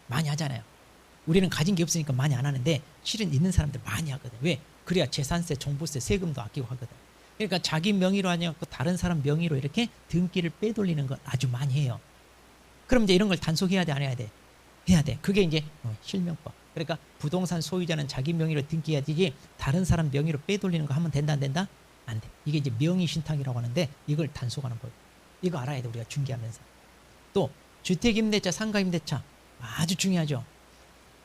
많이 하잖아요. 우리는 가진 게 없으니까 많이 안 하는데 실은 있는 사람들 많이 하거든. 왜? 그래야 재산세, 종부세, 세금도 아끼고 하거든. 그러니까 자기 명의로 아니고 다른 사람 명의로 이렇게 등기를 빼돌리는 걸 아주 많이 해요. 그럼 이제 이런 걸 단속해야 돼, 안 해야 돼? 해야 돼. 그게 이제 실명법. 그러니까 부동산 소유자는 자기 명의로 등기해야 되지 다른 사람 명의로 빼돌리는 거 하면 된다, 안 된다? 안 돼. 이게 이제 명의신탁이라고 하는데 이걸 단속하는 법. 이거 알아야 돼, 우리가 중개하면서. 또 주택임대차, 상가임대차 아주 중요하죠.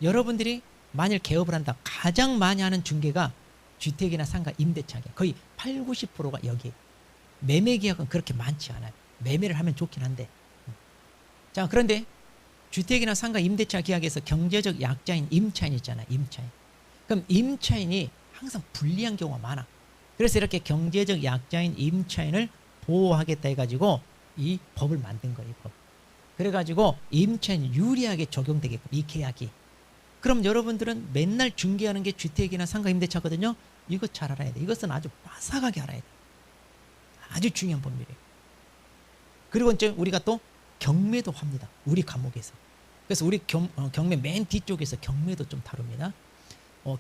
여러분들이 만일 개업을 한다 가장 많이 하는 중개가 주택이나 상가 임대차계 거의 8, 90%가 여기에. 매매계약은 그렇게 많지 않아요. 매매를 하면 좋긴 한데. 자, 그런데 주택이나 상가 임대차 계약에서 경제적 약자인 임차인 있잖아요. 임차인. 그럼 임차인이 항상 불리한 경우가 많아. 그래서 이렇게 경제적 약자인 임차인을 보호하겠다 해가지고 이 법을 만든 거예요. 이 법. 그래가지고 임차인 유리하게 적용되게끔 이 계약이. 그럼 여러분들은 맨날 중개하는 게 주택이나 상가 임대차거든요. 이거 잘 알아야 돼. 이것은 아주 빠삭하게 알아야 돼. 아주 중요한 법률이에요. 그리고 이제 우리가 또 경매도 합니다. 우리 과목에서. 그래서 우리 경매 맨 뒤쪽에서 경매도 좀 다룹니다.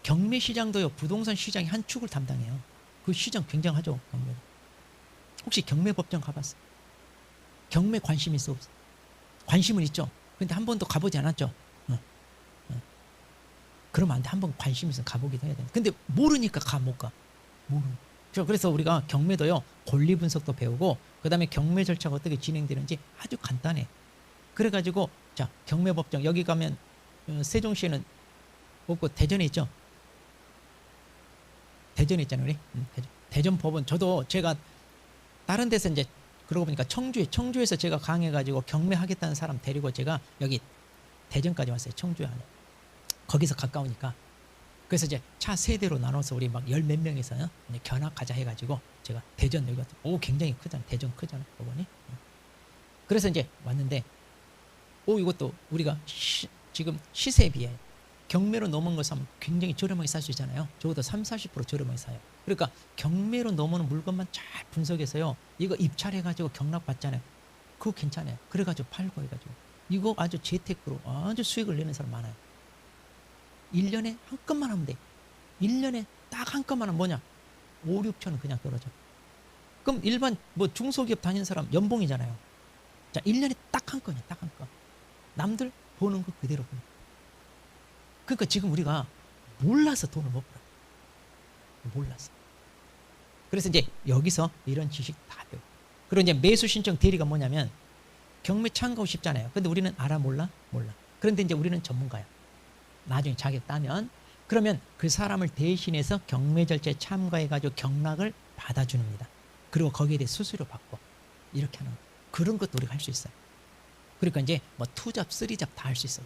경매 시장도요. 부동산 시장의 한 축을 담당해요. 그 시장 굉장하죠. 경매. 혹시 경매 법정 가봤어요? 경매 관심 있어 없어? 관심은 있죠. 근데 한 번도 가보지 않았죠. 그러면 안 돼. 한 번 관심 있으면 가보기도 해야 돼. 근데 모르니까 못 가. 그래서 우리가 경매도요, 권리 분석도 배우고, 그 다음에 경매 절차가 어떻게 진행되는지 아주 간단해. 그래가지고, 자, 경매법정, 여기 가면, 세종시에는 없고, 대전에 있죠? 대전에 있잖아요, 우리. 대전 법원, 저도 제가 다른 데서 이제, 그러고 보니까 청주에서 제가 강해가지고 경매하겠다는 사람 데리고 제가 여기 대전까지 왔어요. 청주에 안에. 거기서 가까우니까. 그래서 이제 차 세 대로 나눠서 우리 막 열 몇 명이서요, 견학하자 해가지고 제가 대전 여기 왔죠. 오, 굉장히 크잖아. 대전 크잖아, 법원이. 그래서 이제 왔는데, 이것도 우리가 지금 시세에 비해 경매로 넘은 거 사면 굉장히 저렴하게 살 수 있잖아요. 적어도 30-40% 저렴하게 사요. 그러니까 경매로 넘어오는 물건만 잘 분석해서요, 이거 입찰해가지고 경락 받잖아요. 그거 괜찮아요. 그래가지고 팔고 해가지고 이거 아주 재테크로 아주 수익을 내는 사람 많아요. 1년에 한 건만 하면 돼. 1년에 딱 한 건만 하면 뭐냐? 5-6천원 그냥 떨어져. 그럼 일반 뭐 중소기업 다니는 사람 연봉이잖아요. 자, 1년에 딱 한 건이야. 딱 한 건. 남들 버는 거 그대로 버는. 그러니까 지금 우리가 몰라서 돈을 못 벌어. 몰랐어. 그래서 이제 여기서 이런 지식 다 배워. 그리고 이제 매수 신청 대리가 뭐냐면, 경매 참가하고 싶잖아요. 근데 우리는 알아 몰라? 몰라. 그런데 이제 우리는 전문가야. 나중에 자격 따면, 그러면 그 사람을 대신해서 경매 절차에 참가해가지고 경락을 받아줍니다. 그리고 거기에 대해 수수료 받고 이렇게 하는 거. 그런 것도 우리가 할 수 있어요. 그러니까 이제 뭐 2잡, 3잡 다 할 수 있어.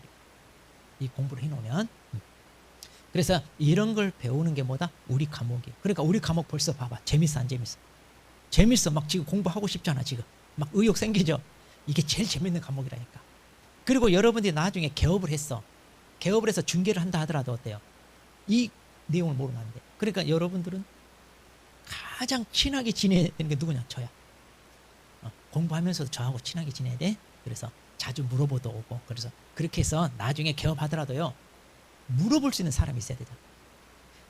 이 공부를 해놓으면. 그래서 이런 걸 배우는 게 뭐다? 우리 과목이에요. 그러니까 우리 과목 벌써 봐봐. 재밌어 안 재밌어? 재밌어. 막 지금 공부하고 싶잖아. 지금 막 의욕 생기죠. 이게 제일 재밌는 과목이라니까. 그리고 여러분들이 나중에 개업을 했어. 개업을 해서 중개를 한다 하더라도 어때요? 이 내용을 모르면 안 돼. 그러니까 여러분들은 가장 친하게 지내야 되는 게 누구냐? 저야. 공부하면서도 저하고 친하게 지내야 돼. 그래서 자주 물어보도 오고. 그래서 그렇게 해서 나중에 개업하더라도요, 물어볼 수 있는 사람이 있어야 되잖아.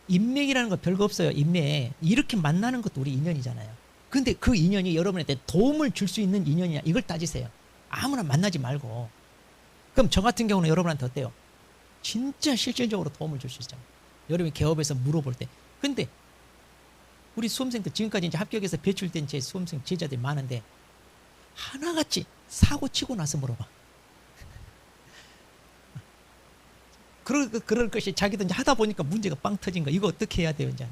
인맥이라는 거 별거 없어요. 인맥. 이렇게 만나는 것도 우리 인연이잖아요. 근데 그 인연이 여러분한테 도움을 줄 수 있는 인연이냐, 이걸 따지세요. 아무나 만나지 말고. 그럼 저 같은 경우는 여러분한테 어때요? 진짜 실질적으로 도움을 줄 수 있잖아요. 여러분이 개업에서 물어볼 때. 근데 우리 수험생들 지금까지 이제 합격해서 배출된 제 수험생 제자들이 많은데, 하나같이 사고 치고 나서 물어봐. 그럴 것이 자기도 이제 하다 보니까 문제가 빵 터진 거. 이거 어떻게 해야 돼요, 이제.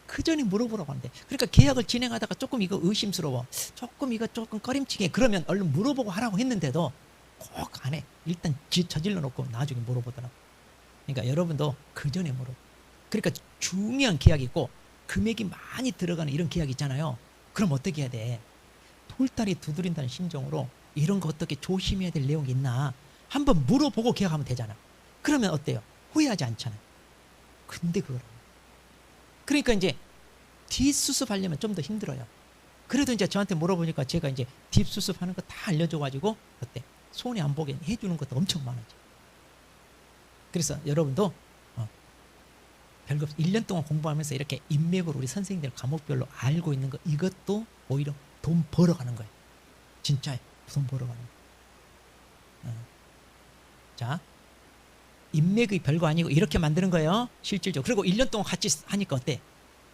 그 전에 물어보라고 하는데. 그러니까 계약을 진행하다가 조금 이거 의심스러워. 조금 꺼림칙해. 그러면 얼른 물어보고 하라고 했는데도 꼭 안 해. 일단 저질러 놓고 나중에 물어보더라고. 그러니까 여러분도 그 전에 물어. 그러니까 중요한 계약이 있고 금액이 많이 들어가는 이런 계약이 있잖아요. 그럼 어떻게 해야 돼? 돌다리 두드린다는 심정으로 이런 거 어떻게 조심해야 될 내용이 있나 한번 물어보고 계약하면 되잖아. 그러면 어때요? 후회하지 않잖아요. 근데 그걸 그러니까 이제 뒷수습하려면 좀 더 힘들어요. 그래도 이제 저한테 물어보니까 제가 이제 뒷수습하는 거 다 알려줘가지고 어때? 손해 안 보게 해주는 것도 엄청 많아져. 그래서 여러분도 별거 1년 동안 공부하면서 이렇게 인맥으로 우리 선생님들 과목별로 알고 있는 거, 이것도 오히려 돈 벌어가는 거예요. 진짜 돈 벌어가는 거예요. 자, 인맥이 별거 아니고 이렇게 만드는 거예요. 실질적으로. 그리고 1년 동안 같이 하니까 어때?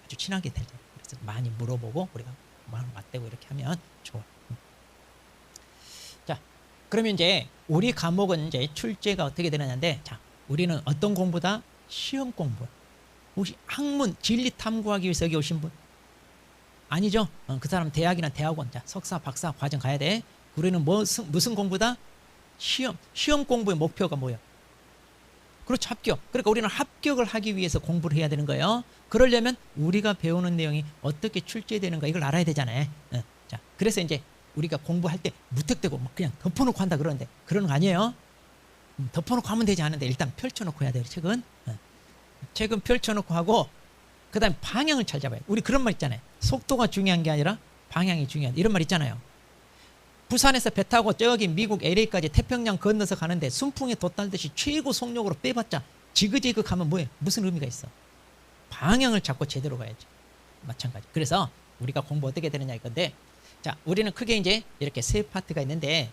아주 친하게 되죠. 그래서 많이 물어보고 우리가 마음 맞대고 이렇게 하면 좋아. 자, 그러면 이제 우리 과목은 이제 출제가 어떻게 되느냐인데, 자, 우리는 어떤 공부다? 시험 공부. 혹시 학문 진리 탐구하기 위해서 여기 오신 분? 아니죠? 그 사람 대학이나 대학원, 자, 석사, 박사 과정 가야 돼. 우리는 무슨 공부다? 시험 공부의 목표가 뭐예요? 그렇죠, 합격. 그러니까 우리는 합격을 하기 위해서 공부를 해야 되는 거예요. 그러려면 우리가 배우는 내용이 어떻게 출제되는가 이걸 알아야 되잖아요. 자, 그래서 이제 우리가 공부할 때 무턱대고 막 그냥 덮어놓고 한다 그러는데 그런 거 아니에요. 덮어놓고 하면 되지 않은데 일단 펼쳐놓고 해야 돼요. 책은 펼쳐놓고 하고, 그 다음에 방향을 잘 잡아요. 우리 그런 말 있잖아요. 속도가 중요한 게 아니라 방향이 중요하다. 이런 말 있잖아요. 부산에서 배 타고 저기 미국 LA까지 태평양 건너서 가는데 순풍에 돛달듯이 최고 속력으로 빼봤자 지그재그 가면 뭐예요? 무슨 의미가 있어? 방향을 잡고 제대로 가야지. 마찬가지. 그래서 우리가 공부 어떻게 되느냐 이건데, 자, 우리는 크게 이제 이렇게 세 파트가 있는데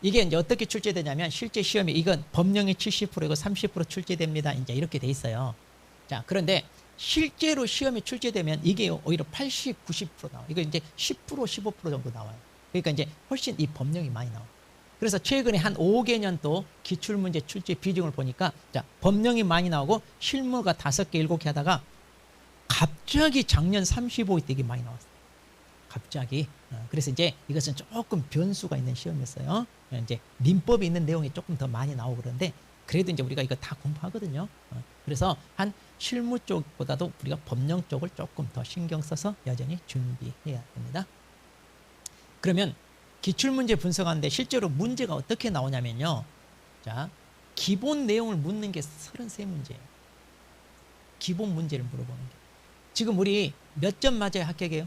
이게 이제 어떻게 출제되냐면 실제 시험에 이건 법령이 70%이고 30% 출제됩니다. 이제 이렇게 돼 있어요. 자, 그런데 실제로 시험에 출제되면 이게 오히려 80, 90% 나와요. 이거 이제 10%, 15% 정도 나와요. 그러니까 이제 훨씬 이 법령이 많이 나와요. 그래서 최근에 한 5개년 또 기출문제 출제 비중을 보니까 자, 법령이 많이 나오고 실무가 5개, 7개 하다가 갑자기 작년 35위 되게 많이 나왔어요. 갑자기. 그래서 이제 이것은 조금 변수가 있는 시험이었어요. 이제 민법이 있는 내용이 조금 더 많이 나오고 그런데 그래도 이제 우리가 이거 다 공부하거든요. 그래서 한 실무 쪽보다도 우리가 법령 쪽을 조금 더 신경 써서 여전히 준비해야 됩니다. 그러면 기출문제 분석하는데 실제로 문제가 어떻게 나오냐면요. 자, 기본 내용을 묻는 게 33문제예요. 기본 문제를 물어보는 게. 지금 우리 몇 점 맞아야 합격해요?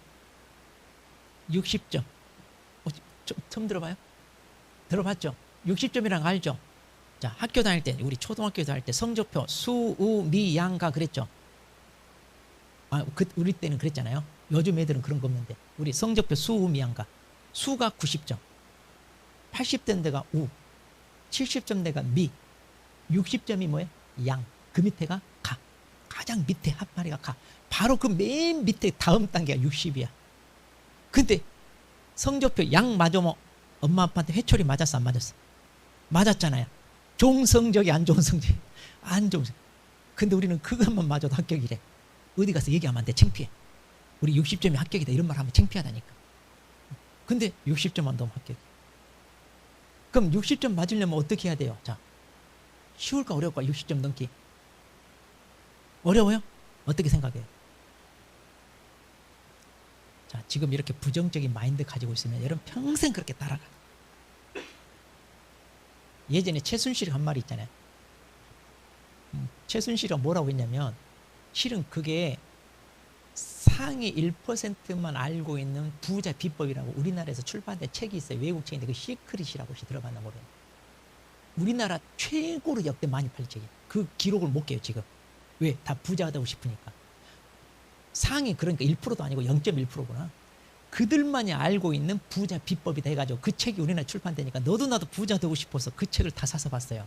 60점. 처음 들어봐요? 들어봤죠? 60점이란 거 알죠? 자, 학교 다닐 때, 우리 초등학교 다닐 때 성적표 수, 우, 미, 양가 그랬죠? 우리 때는 그랬잖아요. 요즘 애들은 그런 거 없는데. 우리 성적표 수, 우, 미, 양가. 수가 90점. 80점 대가 우. 70점 대가 미. 60점이 뭐예요? 양. 그 밑에가 가. 가장 밑에 한 마리가 가. 바로 그 맨 밑에 다음 단계가 60이야. 근데 성적표 양 맞으면 엄마 아빠한테 회초리 맞았어 안 맞았어? 맞았잖아요. 좋은 성적이 안 좋은 성적이 안 좋은 성적. 근데 우리는 그것만 맞아도 합격이래. 어디 가서 얘기하면 안 돼. 창피해. 우리 60점이 합격이다 이런 말 하면 창피하다니까. 근데 60점 안 넘으면 합격. 그럼 60점 맞으려면 어떻게 해야 돼요? 자, 쉬울까 어려울까 60점 넘기? 어려워요? 어떻게 생각해요? 자, 지금 이렇게 부정적인 마인드 가지고 있으면 여러분 평생 그렇게 따라가. 예전에 최순실이 한 말이 있잖아요. 최순실이 뭐라고 했냐면 실은 그게 상위 1%만 알고 있는 부자 비법이라고 우리나라에서 출판된 책이 있어요. 외국 책인데 그 시크릿이라고 혹시 들어봤나 모르겠어요. 우리나라 최고로 역대 많이 팔린 책이에요. 그 기록을 못 깨요 지금. 왜? 다 부자가 되고 싶으니까. 상위 그러니까 1%도 아니고 0.1%구나. 그들만이 알고 있는 부자 비법이다 해가지고 그 책이 우리나라에 출판되니까 너도 나도 부자 되고 싶어서 그 책을 다 사서 봤어요.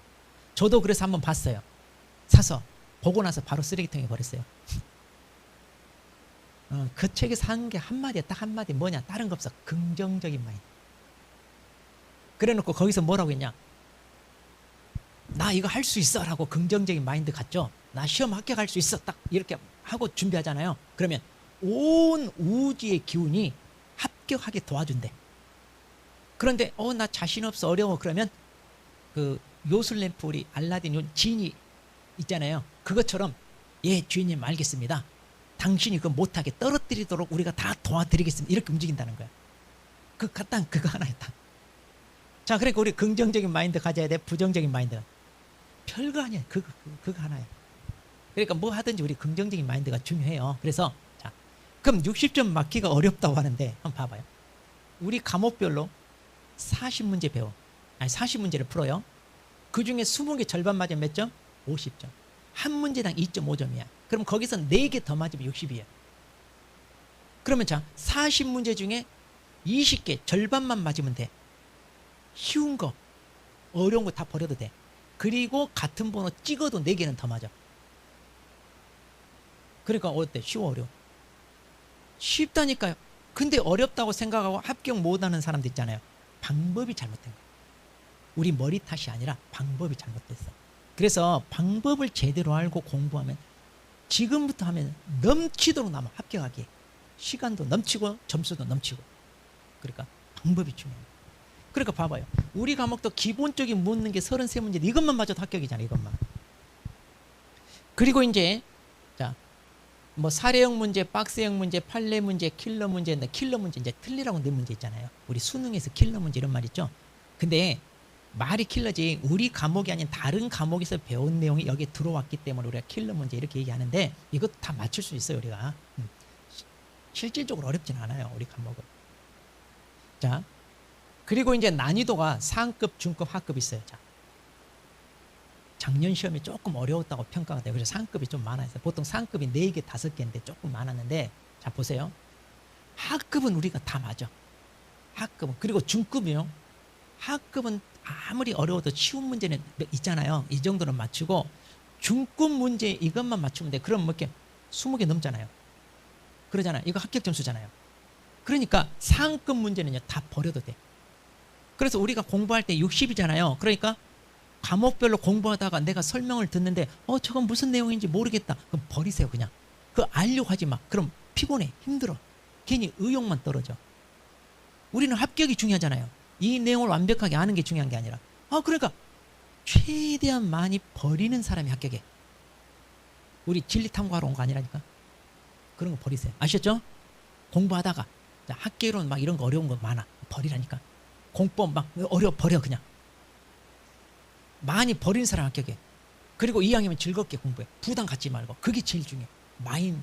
저도 그래서 한번 봤어요. 사서 보고 나서 바로 쓰레기통에 버렸어요. 그 책에서 한 게 한마디야. 딱 한마디 뭐냐 다른 거 없어. 긍정적인 마인드. 그래 놓고 거기서 뭐라고 했냐, 나 이거 할 수 있어 라고 긍정적인 마인드 갖죠. 나 시험 합격할 수 있어 딱 이렇게 하고 준비하잖아요. 그러면 온 우주의 기운이 합격하게 도와준대. 그런데 나 자신 없어 어려워 그러면 그 요술램프 우리 알라딘 요 지인이 있잖아요. 그것처럼 예 주인님 알겠습니다. 당신이 그거 못하게 떨어뜨리도록 우리가 다 도와드리겠습니다. 이렇게 움직인다는 거야. 딱 그거 하나였다. 자, 그러니까 우리 긍정적인 마인드 가져야 돼. 부정적인 마인드. 별거 아니야. 그거 하나야. 그러니까 뭐 하든지 우리 긍정적인 마인드가 중요해요. 그래서 자, 그럼 60점 맞기가 어렵다고 하는데 한번 봐봐요. 우리 과목별로 40문제 배워. 아니 40문제를 풀어요. 그 중에 20개 절반 맞으면 몇 점? 50점. 한 문제당 2.5점이야. 그럼 거기서 4개 더 맞으면 60이야. 그러면 자, 40문제 중에 20개 절반만 맞으면 돼. 쉬운 거, 어려운 거 다 버려도 돼. 그리고 같은 번호 찍어도 4개는 더 맞아. 그러니까 어때? 쉬워 어려워? 쉽다니까요. 근데 어렵다고 생각하고 합격 못하는 사람들 있잖아요. 방법이 잘못된 거야. 우리 머리 탓이 아니라 방법이 잘못됐어. 그래서 방법을 제대로 알고 공부하면 지금부터 하면 넘치도록 남아. 합격하기에 시간도 넘치고 점수도 넘치고. 그러니까 방법이 중요해요. 그러니까 봐봐요. 우리 과목도 기본적인 묻는 게 33문제. 이것만 맞아도 합격이잖아. 이것만. 그리고 이제 자, 뭐 사례형 문제, 박스형 문제, 판례 문제, 킬러 문제인데 킬러 문제 이제 틀리라고 낸 문제 있잖아요. 우리 수능에서 킬러 문제 이런 말 있죠. 근데 말이 킬러지 우리 과목이 아닌 다른 과목에서 배운 내용이 여기에 들어왔기 때문에 우리가 킬러 문제 이렇게 얘기하는데 이것도 다 맞출 수 있어요. 우리가. 실질적으로 어렵진 않아요. 우리 과목은. 자, 그리고 이제 난이도가 상급, 중급, 하급 있어요. 자, 작년 시험이 조금 어려웠다고 평가가 돼요. 그래서 상급이 좀 많아요. 보통 상급이 4개, 5개인데 조금 많았는데 자 보세요. 하급은 우리가 다 맞아. 하급은. 그리고 중급이요. 하급은 아무리 어려워도 쉬운 문제는 있잖아요. 이 정도는 맞추고 중급 문제 이것만 맞추면 돼. 그럼 뭐 이렇게 20개 넘잖아요. 그러잖아요. 이거 합격 점수잖아요. 그러니까 상급 문제는요 다 버려도 돼. 그래서 우리가 공부할 때 60이잖아요. 그러니까 과목별로 공부하다가 내가 설명을 듣는데 저건 무슨 내용인지 모르겠다. 그럼 버리세요 그냥. 그거 알려고 하지 마. 그럼 피곤해. 힘들어. 괜히 의욕만 떨어져. 우리는 합격이 중요하잖아요. 이 내용을 완벽하게 아는 게 중요한 게 아니라. 그러니까 최대한 많이 버리는 사람이 합격해. 우리 진리 탐구하러 온 거 아니라니까. 그런 거 버리세요. 아셨죠? 공부하다가 학계론 막 이런 거 어려운 거 많아. 버리라니까. 공법 막 버려 그냥. 많이 버리는 사람 합격해. 그리고 2학년은 즐겁게 공부해. 부담 갖지 말고. 그게 제일 중요해. 마음이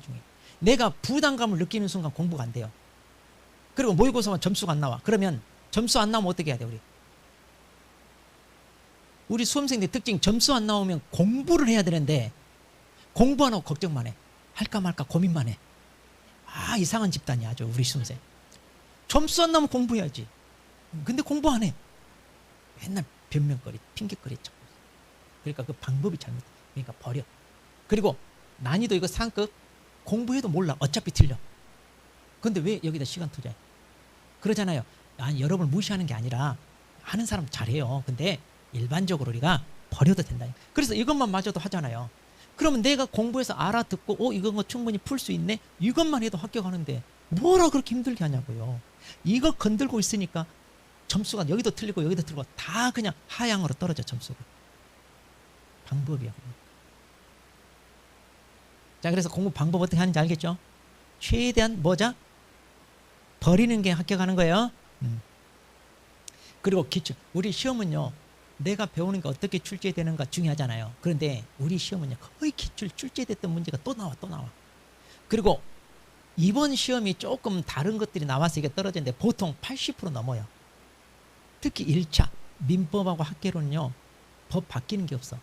중요해. 내가 부담감을 느끼는 순간 공부가 안 돼요. 그리고 모의고사만 점수가 안 나와. 그러면 점수 안 나오면 어떻게 해야 돼 우리 수험생들 특징 점수 안 나오면 공부를 해야 되는데 공부 안 하고 걱정만 해. 할까 말까 고민만 해. 이상한 집단이야 아주 우리 수험생. 점수 안 나오면 공부해야지. 근데 공부 안 해. 맨날 변명거리 핑계거리 찾고. 그러니까 그 방법이 잘못돼. 그러니까 버려. 그리고 난이도 이거 상급 공부해도 몰라. 어차피 틀려. 근데 왜 여기다 시간 투자해? 그러잖아요. 여러분을 무시하는 게 아니라 하는 사람 잘해요. 근데 일반적으로 우리가 버려도 된다. 그래서 이것만 마저도 하잖아요. 그러면 내가 공부해서 알아듣고 이건 거 충분히 풀 수 있네? 이것만 해도 합격하는데 뭐라 그렇게 힘들게 하냐고요. 이거 건들고 있으니까 점수가 여기도 틀리고 여기도 틀리고 다 그냥 하향으로 떨어져 점수가. 방법이야. 자, 그래서 공부 방법 어떻게 하는지 알겠죠? 최대한 뭐자? 버리는 게 합격하는 거예요. 그리고 기출. 우리 시험은요. 내가 배우는 게 어떻게 출제되는가 중요하잖아요. 그런데 우리 시험은요. 거의 기출 출제됐던 문제가 또 나와. 그리고 이번 시험이 조금 다른 것들이 나와서 이게 떨어졌는데 보통 80% 넘어요. 특히 1차 민법하고 학계론은요. 법 바뀌는 게 없어.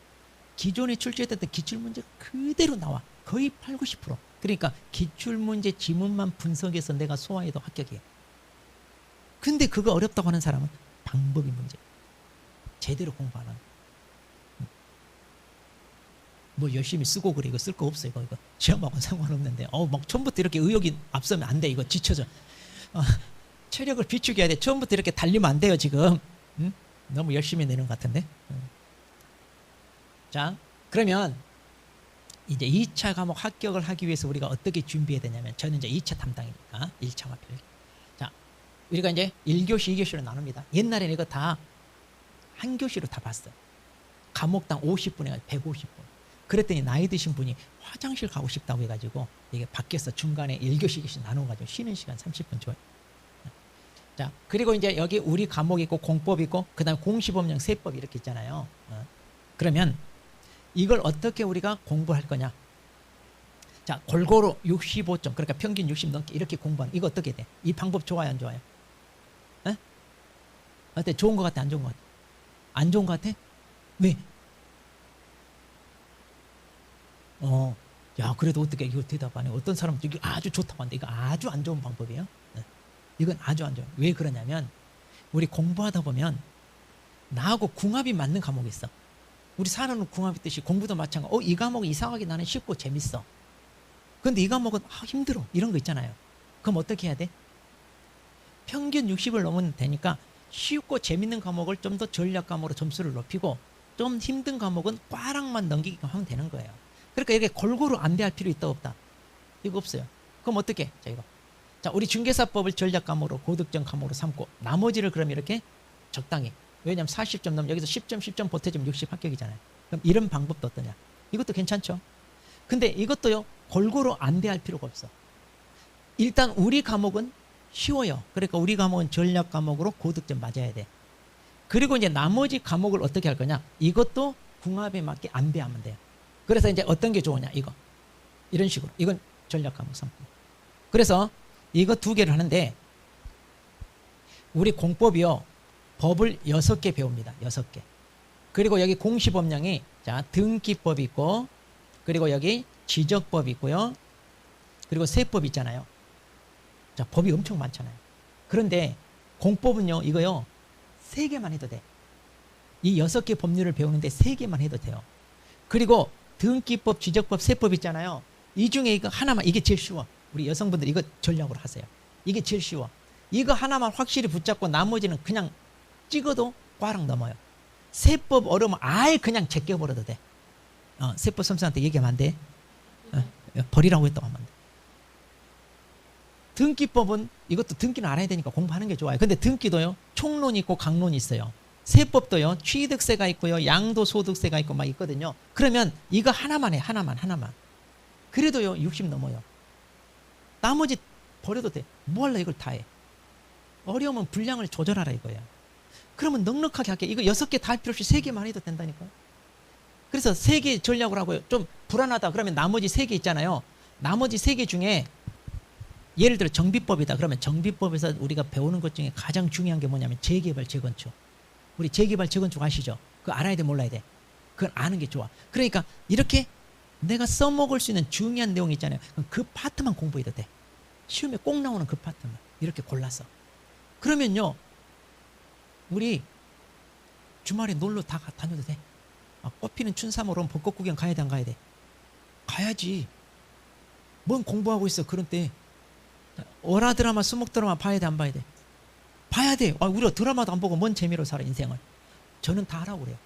기존에 출제됐던 기출문제가 그대로 나와. 거의 8, 90%. 그러니까 기출문제 지문만 분석해서 내가 소화해도 합격이에요. 근데 그거 어렵다고 하는 사람은 방법이 문제. 제대로 공부 안 하는. 뭐 열심히 쓰고 그래. 이거 쓸 거 없어. 이거 시험하고는 상관없는데. 막 처음부터 이렇게 의욕이 앞서면 안 돼. 이거 지쳐져. 체력을 비축해야 돼. 처음부터 이렇게 달리면 안 돼요 지금. 너무 열심히 내는 것 같은데. 자, 그러면 이제 2차 과목 합격을 하기 위해서 우리가 어떻게 준비해야 되냐면, 저는 이제 2차 담당이니까 1차와 별개. 자, 우리가 이제 1교시, 2교시로 나눕니다. 옛날에는 이거 다 한 교시로 다 봤어요. 과목당 50분에 150분. 그랬더니 나이 드신 분이 화장실 가고 싶다고 해가지고 이게 밖에서 중간에 1교시, 2교시 나눠가지고 쉬는 시간 30분 줘요. 자, 그리고 이제 여기 우리 과목 있고 공법 있고 그 다음에 공시법령 세법 이렇게 있잖아요. 그러면 이걸 어떻게 우리가 공부할 거냐? 자, 골고루 65점, 그러니까 평균 60 넘게 이렇게 공부하는, 이거 어떻게 돼? 이 방법 좋아요, 안 좋아요? 어때? 좋은 것 같아, 안 좋은 것 같아? 안 좋은 것 같아? 왜? 야, 그래도 어떻게 이거 대답하네. 어떤 사람은 이거 아주 좋다고 하는데 이거 아주 안 좋은 방법이에요. 이건 아주 안 좋아요. 왜 그러냐면 우리 공부하다 보면 나하고 궁합이 맞는 과목이 있어. 우리 사람은 궁합이 있듯이 공부도 마찬가지. 이 과목은 이상하게 나는 쉽고 재밌어. 근데 이 과목은 힘들어. 이런 거 있잖아요. 그럼 어떻게 해야 돼? 평균 60을 넘으면 되니까 쉽고 재밌는 과목을 좀 더 전략 과목으로 점수를 높이고 좀 힘든 과목은 꽈락만 넘기게끔 하면 되는 거예요. 그러니까 이게 골고루 안배할 필요 있다 없다? 이거 없어요. 그럼 어떻게? 자, 이거. 자, 우리 중개사법을 전략 과목으로 고득점 과목으로 삼고 나머지를 그럼 이렇게 적당히. 왜냐면 40점 넘으면 여기서 10점 10점 보태주면 60 합격이잖아요. 그럼 이런 방법도 어떠냐? 이것도 괜찮죠? 근데 이것도요 골고루 안배할 필요가 없어. 일단 우리 과목은 쉬워요. 그러니까 우리 과목은 전략 과목으로 고득점 맞아야 돼. 그리고 이제 나머지 과목을 어떻게 할 거냐? 이것도 궁합에 맞게 안배하면 돼요. 그래서 이제 어떤 게 좋으냐? 이거. 이런 식으로. 이건 전략 과목 3. 그래서 이거 2개를 하는데 우리 공법이요. 법을 6개 배웁니다. 6개. 그리고 여기 공시법령이 자, 등기법이 있고 그리고 여기 지적법이 있고요. 그리고 세법이 있잖아요. 자, 법이 엄청 많잖아요. 그런데 공법은요, 이거요, 3개만 해도 돼. 이 6개 법률을 배우는데 3개만 해도 돼요. 그리고 등기법, 지적법, 세법 있잖아요. 이 중에 이거 하나만, 이게 제일 쉬워. 우리 여성분들 이거 전략으로 하세요. 이게 제일 쉬워. 이거 하나만 확실히 붙잡고 나머지는 그냥 찍어도 꽈랑 넘어요. 세법 어려우면 아예 그냥 제껴버려도 돼. 세법 선생한테 얘기하면 안 돼. 버리라고 했다고 하면 안 돼. 등기법은 이것도 등기는 알아야 되니까 공부하는 게 좋아요. 근데 등기도요, 총론이 있고 강론이 있어요. 세법도요, 취득세가 있고요, 양도소득세가 있고 막 있거든요. 그러면 이거 하나만 해. 하나만. 그래도요 60 넘어요. 나머지 버려도 돼. 뭐 할래 이걸 다 해. 어려우면 분량을 조절하라 이거예요. 그러면 넉넉하게 할게. 이거 6개 다 할 필요 없이 3개만 해도 된다니까요. 그래서 3개 전략을 하고요. 좀 불안하다 그러면 나머지 3개 있잖아요. 나머지 3개 중에 예를 들어 정비법이다 그러면 정비법에서 우리가 배우는 것 중에 가장 중요한 게 뭐냐면 재개발 재건축. 우리 재개발 재건축 아시죠? 그거 알아야 돼 몰라야 돼? 그걸 아는 게 좋아. 그러니까 이렇게 내가 써먹을 수 있는 중요한 내용이 있잖아요. 그 파트만 공부해도 돼. 시험에 꼭 나오는 그 파트만 이렇게 골라서. 그러면요 우리 주말에 놀러 다 다녀도 돼. 꽃피는 춘삼으로 벚꽃 구경 가야 돼 안 가야 돼? 가야지. 뭔 공부하고 있어 그런 때. 월화 드라마 수목 드라마 봐야 돼 안 봐야 돼? 봐야 돼. 우리가 드라마도 안 보고 뭔 재미로 살아 인생을. 저는 다 하라고 그래요.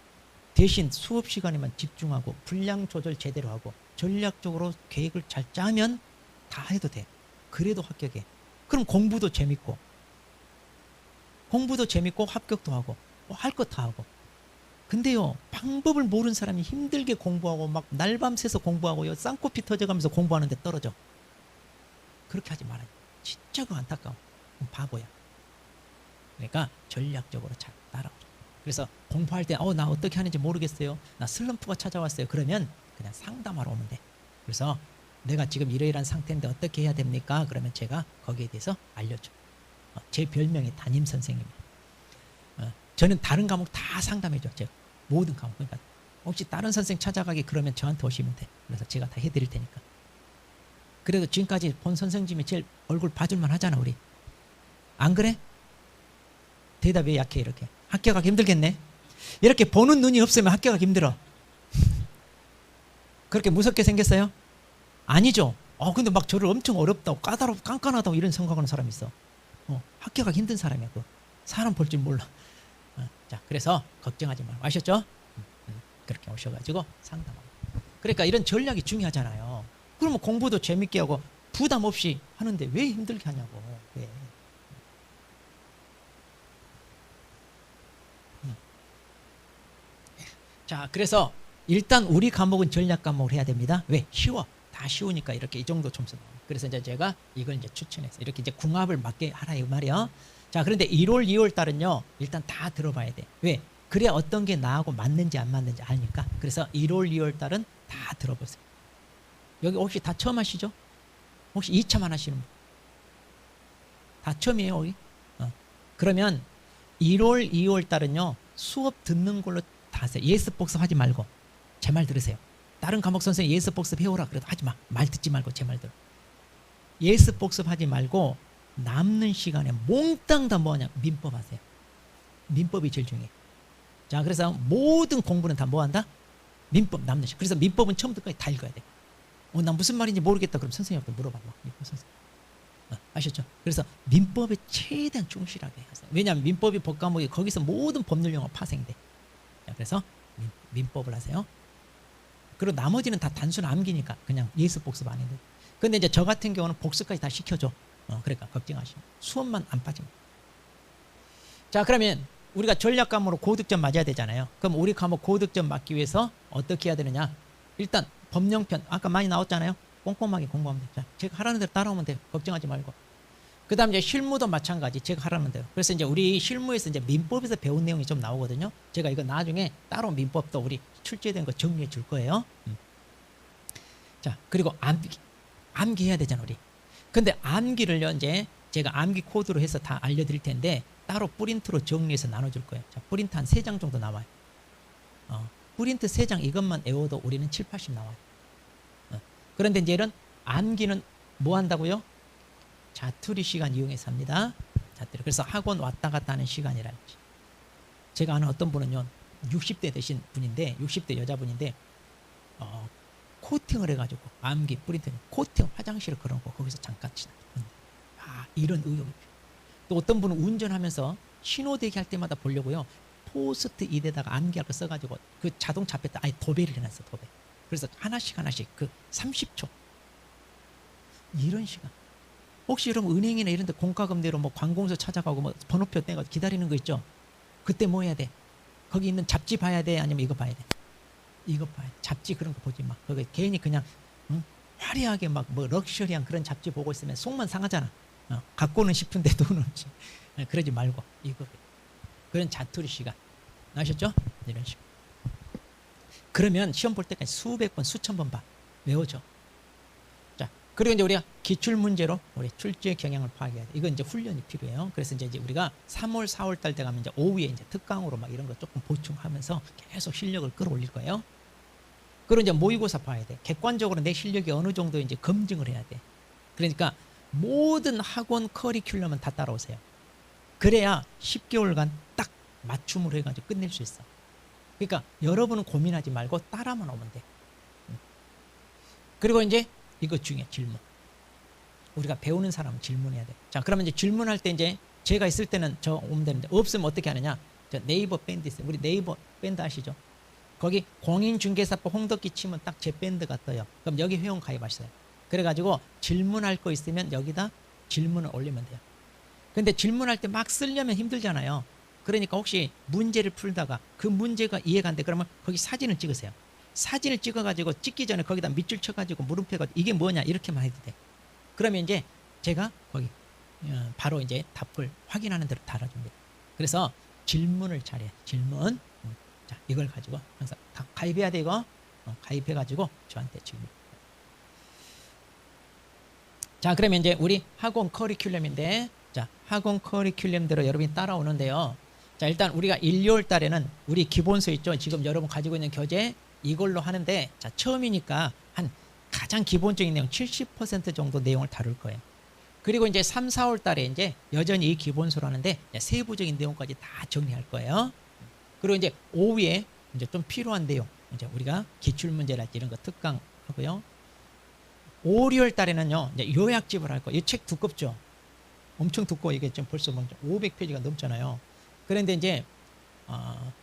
대신 수업 시간에만 집중하고 분량 조절 제대로 하고 전략적으로 계획을 잘 짜면 다 해도 돼. 그래도 합격해. 그럼 공부도 재밌고 합격도 하고 할 것 다 하고. 근데요 방법을 모르는 사람이 힘들게 공부하고 막 날밤 새서 공부하고요 쌍코피 터져가면서 공부하는데 떨어져. 그렇게 하지 말아요. 진짜 그거 안타까워. 바보야. 그러니까 전략적으로 잘 따라오죠. 그래서 공부할 때 나 어떻게 하는지 모르겠어요. 나 슬럼프가 찾아왔어요. 그러면 그냥 상담하러 오면 돼. 그래서 내가 지금 이러이러한 상태인데 어떻게 해야 됩니까? 그러면 제가 거기에 대해서 알려줘. 제 별명이 담임선생님이에요. 저는 다른 과목 다 상담해줘. 제가 모든 과목. 그러니까 혹시 다른 선생 찾아가기 그러면 저한테 오시면 돼. 그래서 제가 다 해드릴 테니까. 그래도 지금까지 본 선생님이 제일 얼굴 봐줄만 하잖아 우리. 안 그래? 대답이 약해 이렇게. 합격하기 힘들겠네. 이렇게 보는 눈이 없으면 합격하기 힘들어. 그렇게 무섭게 생겼어요? 아니죠. 근데 막 저를 엄청 어렵다고 까다롭고 깐깐하다고 이런 생각하는 사람이 있어. 합격하기 힘든 사람이야. 그거. 사람 볼 줄 몰라. 자, 그래서 걱정하지 말고 아셨죠? 그렇게 오셔가지고 상담하고. 그러니까 이런 전략이 중요하잖아요. 그러면 공부도 재밌게 하고 부담 없이 하는데 왜 힘들게 하냐고. 왜? 자, 그래서 일단 우리 과목은 전략 과목을 해야 됩니다. 왜? 쉬워. 다 쉬우니까 이렇게 이 정도 점수 나와요. 그래서 이제 제가 이걸 이제 추천해서 이렇게 이제 궁합을 맞게 하라 이 말이야. 자, 그런데 1월, 2월 달은요, 일단 다 들어봐야 돼. 왜? 그래야 어떤 게 나하고 맞는지 안 맞는지 아니까. 그래서 1월, 2월 달은 다 들어보세요. 여기 혹시 다 처음 하시죠? 혹시 2차만 하시는 분? 다 처음이에요, 여기? 그러면 1월, 2월 달은요, 수업 듣는 걸로 다 하세요. 예습 복습 하지 말고. 제 말 들으세요. 다른 과목 선생님 예습 복습 해오라 그래도 하지 마. 말 듣지 말고 제 말 들어. 예습 복습 하지 말고 남는 시간에 몽땅 다 뭐하냐? 민법 하세요. 민법이 제일 중요해. 자, 그래서 모든 공부는 다 뭐한다? 민법 남는 시간. 그래서 민법은 처음부터 끝까지 다 읽어야 돼. 나 무슨 말인지 모르겠다. 그럼 선생님한테 물어봐. 선생님. 아셨죠? 그래서 민법에 최대한 충실하게 하세요. 왜냐하면 민법이 법과목이 거기서 모든 법률 용어 파생돼. 자, 그래서 민법을 하세요. 그리고 나머지는 다 단순 암기니까 그냥 예습 복습 안 해도 돼. 근데 이제 저 같은 경우는 복습까지 다 시켜줘. 그러니까 걱정하시면 수업만 안 빠지면. 자, 그러면 우리가 전략 과목으로 고득점 맞아야 되잖아요. 그럼 우리 과목 고득점 맞기 위해서 어떻게 해야 되느냐? 일단 법령편 아까 많이 나왔잖아요. 꼼꼼하게 공부하면 돼. 자, 제가 하라는 대로 따라오면 돼요. 걱정하지 말고. 그다음 이제 실무도 마찬가지. 제가 하라는 대로. 그래서 이제 우리 실무에서 이제 민법에서 배운 내용이 좀 나오거든요. 제가 이거 나중에 따로 민법도 우리 출제된 거 정리해 줄 거예요. 자, 그리고 암기 해야 되잖아 우리. 근데 암기를요 이제 제가 암기 코드로 해서 다 알려드릴 텐데 따로 프린트로 정리해서 나눠줄 거예요. 자, 프린트 한 3장 정도 나와요. 프린트 3장 이것만 외워도 우리는 7, 80 나와요. 그런데 이제 이런 암기는 뭐 한다고요? 자투리 시간 이용해서 합니다. 잣들이. 그래서 학원 왔다 갔다 하는 시간이랄지. 제가 아는 어떤 분은요 60대 되신 분인데 60대 여자분인데 코팅을 해가지고 암기 뿌리더니 코팅 화장실을 걸어놓고 거기서 잠깐 지나. 이런 의욕이. 또 어떤 분은 운전하면서 신호대기 할 때마다 보려고요 포스트 it에다가 암기할 거 써가지고 그 자동차 앞에다 아예 도배를 해놨어. 도배. 그래서 하나씩 그 30초 이런 시간. 혹시 여러분 은행이나 이런 데 공과금대로 뭐 관공서 찾아가고 뭐 번호표 떼가지고 기다리는 거 있죠. 그때 뭐 해야 돼? 거기 있는 잡지 봐야 돼? 아니면 이거 봐야 돼? 이거 봐야 돼. 잡지 그런 거 보지 마. 거기 괜히 그냥 화려하게 막 뭐 럭셔리한 그런 잡지 보고 있으면 속만 상하잖아. 갖고는 싶은데 돈 없지. 그러지 말고 이거 그런 자투리 시간 아셨죠? 이런 식으로. 그러면 시험 볼 때까지 수백 번 수천 번 봐. 외워져. 자, 그리고 이제 우리가 기출 문제로 우리 출제의 경향을 파악해야 돼. 이건 이제 훈련이 필요해요. 그래서 이제 우리가 3월, 4월 달 때 가면 이제 오후에 이제 특강으로 막 이런 거 조금 보충하면서 계속 실력을 끌어올릴 거예요. 그리고 이제 모의고사 봐야 돼. 객관적으로 내 실력이 어느 정도 이제 검증을 해야 돼. 그러니까 모든 학원 커리큘럼은 다 따라오세요. 그래야 10개월간 딱 맞춤으로 해가지고 끝낼 수 있어. 그러니까 여러분은 고민하지 말고 따라만 오면 돼. 그리고 이제 이거 중요해. 질문. 우리가 배우는 사람은 질문해야 돼. 자, 그러면 이제 질문할 때 이제 제가 있을 때는 저 오면 되는데 없으면 어떻게 하느냐? 저 네이버 밴드 있어요. 우리 네이버 밴드 아시죠? 거기 공인중개사법 홍덕기 치면 딱 제 밴드가 떠요. 그럼 여기 회원 가입하세요. 그래가지고 질문할 거 있으면 여기다 질문을 올리면 돼요. 근데 질문할 때 막 쓰려면 힘들잖아요. 그러니까 혹시 문제를 풀다가 그 문제가 이해가 안 돼. 그러면 거기 사진을 찍으세요. 사진을 찍어가지고 찍기 전에 거기다 밑줄 쳐가지고 물음표 해가지고 이게 뭐냐 이렇게만 해도 돼. 그러면 이제 제가 거기 바로 이제 답을 확인하는 대로 달아줍니다. 그래서 질문을 잘해. 질문. 자, 이걸 가지고 항상 다 가입해야 돼 이거. 가입해가지고 저한테 질문. 자, 그러면 이제 우리 학원 커리큘럼인데, 자, 학원 커리큘럼대로 여러분이 따라오는데요. 자, 일단 우리가 1, 2월 달에는 우리 기본서 있죠. 지금 여러분 가지고 있는 교재 이걸로 하는데, 자, 처음이니까 한 가장 기본적인 내용 70% 정도 내용을 다룰 거예요. 그리고 이제 3, 4월 달에 이제 여전히 이 기본서로 하는데 세부적인 내용까지 다 정리할 거예요. 그리고 이제 오후에 이제 좀 필요한 내용, 이제 우리가 기출문제랄지 이런 거 특강하고요. 5, 6월 달에는요, 이제 요약집을 할 거예요. 이 책 두껍죠? 엄청 두꺼워. 이게 지금 벌써 500페이지가 넘잖아요. 그런데 이제,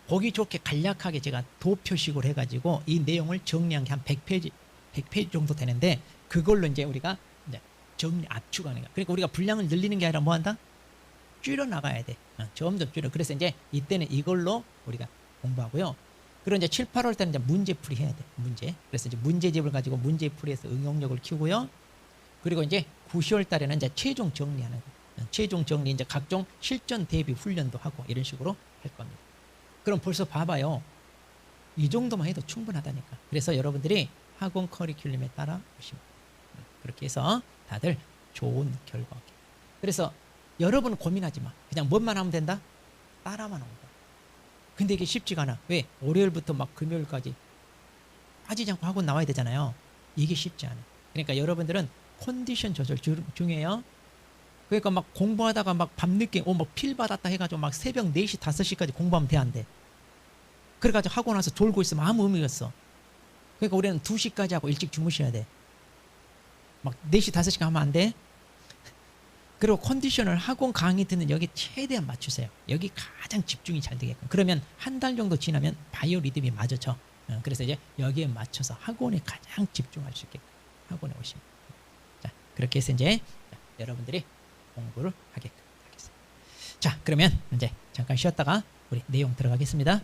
보기 좋게 간략하게 제가 도표식으로 해가지고 이 내용을 정리한 게 한 100페이지 정도 되는데 그걸로 이제 우리가 이제 정리 압축하는 거야. 그러니까 우리가 분량을 늘리는 게 아니라 뭐 한다? 줄여 나가야 돼. 점점 줄여. 그래서 이제 이때는 이걸로 우리가 공부하고요. 그리고 이제 7, 8월 때는 이제 문제풀이 해야 돼. 문제. 그래서 이제 문제집을 가지고 문제풀이해서 응용력을 키우고요. 그리고 이제 9, 10월 달에는 이제 최종 정리하는 거. 최종 정리 이제 각종 실전 대비 훈련도 하고 이런 식으로 할 겁니다. 그럼 벌써 봐봐요. 이 정도만 해도 충분하다니까. 그래서 여러분들이 학원 커리큘럼에 따라 오시면 그렇게 해서 다들 좋은 결과. 그래서 여러분은 고민하지 마. 그냥 뭔만 하면 된다? 따라만 오면 돼. 근데 이게 쉽지가 않아. 왜? 월요일부터 막 금요일까지 빠지지 않고 학원 나와야 되잖아요. 이게 쉽지 않아. 그러니까 여러분들은 컨디션 조절 중요해요. 그러니까 막 공부하다가 막 밤늦게 막 필 받았다 해가지고 막 새벽 4시, 5시까지 공부하면 돼, 안 돼? 그래가지고 학원 와서 졸고 있으면 아무 의미가 없어. 그러니까 우리는 2시까지 하고 일찍 주무셔야 돼. 막 4시, 5시까지 하면 안 돼? 그리고 컨디션을 학원 강의 듣는 여기 최대한 맞추세요. 여기 가장 집중이 잘 되게끔. 그러면 한 달 정도 지나면 바이오 리듬이 맞아져. 그래서 이제 여기에 맞춰서 학원에 가장 집중할 수 있게끔 학원에 오시면. 자, 그렇게 해서 이제 여러분들이 공부를 하게끔 하겠습니다. 자, 그러면 이제 잠깐 쉬었다가 우리 내용 들어가겠습니다.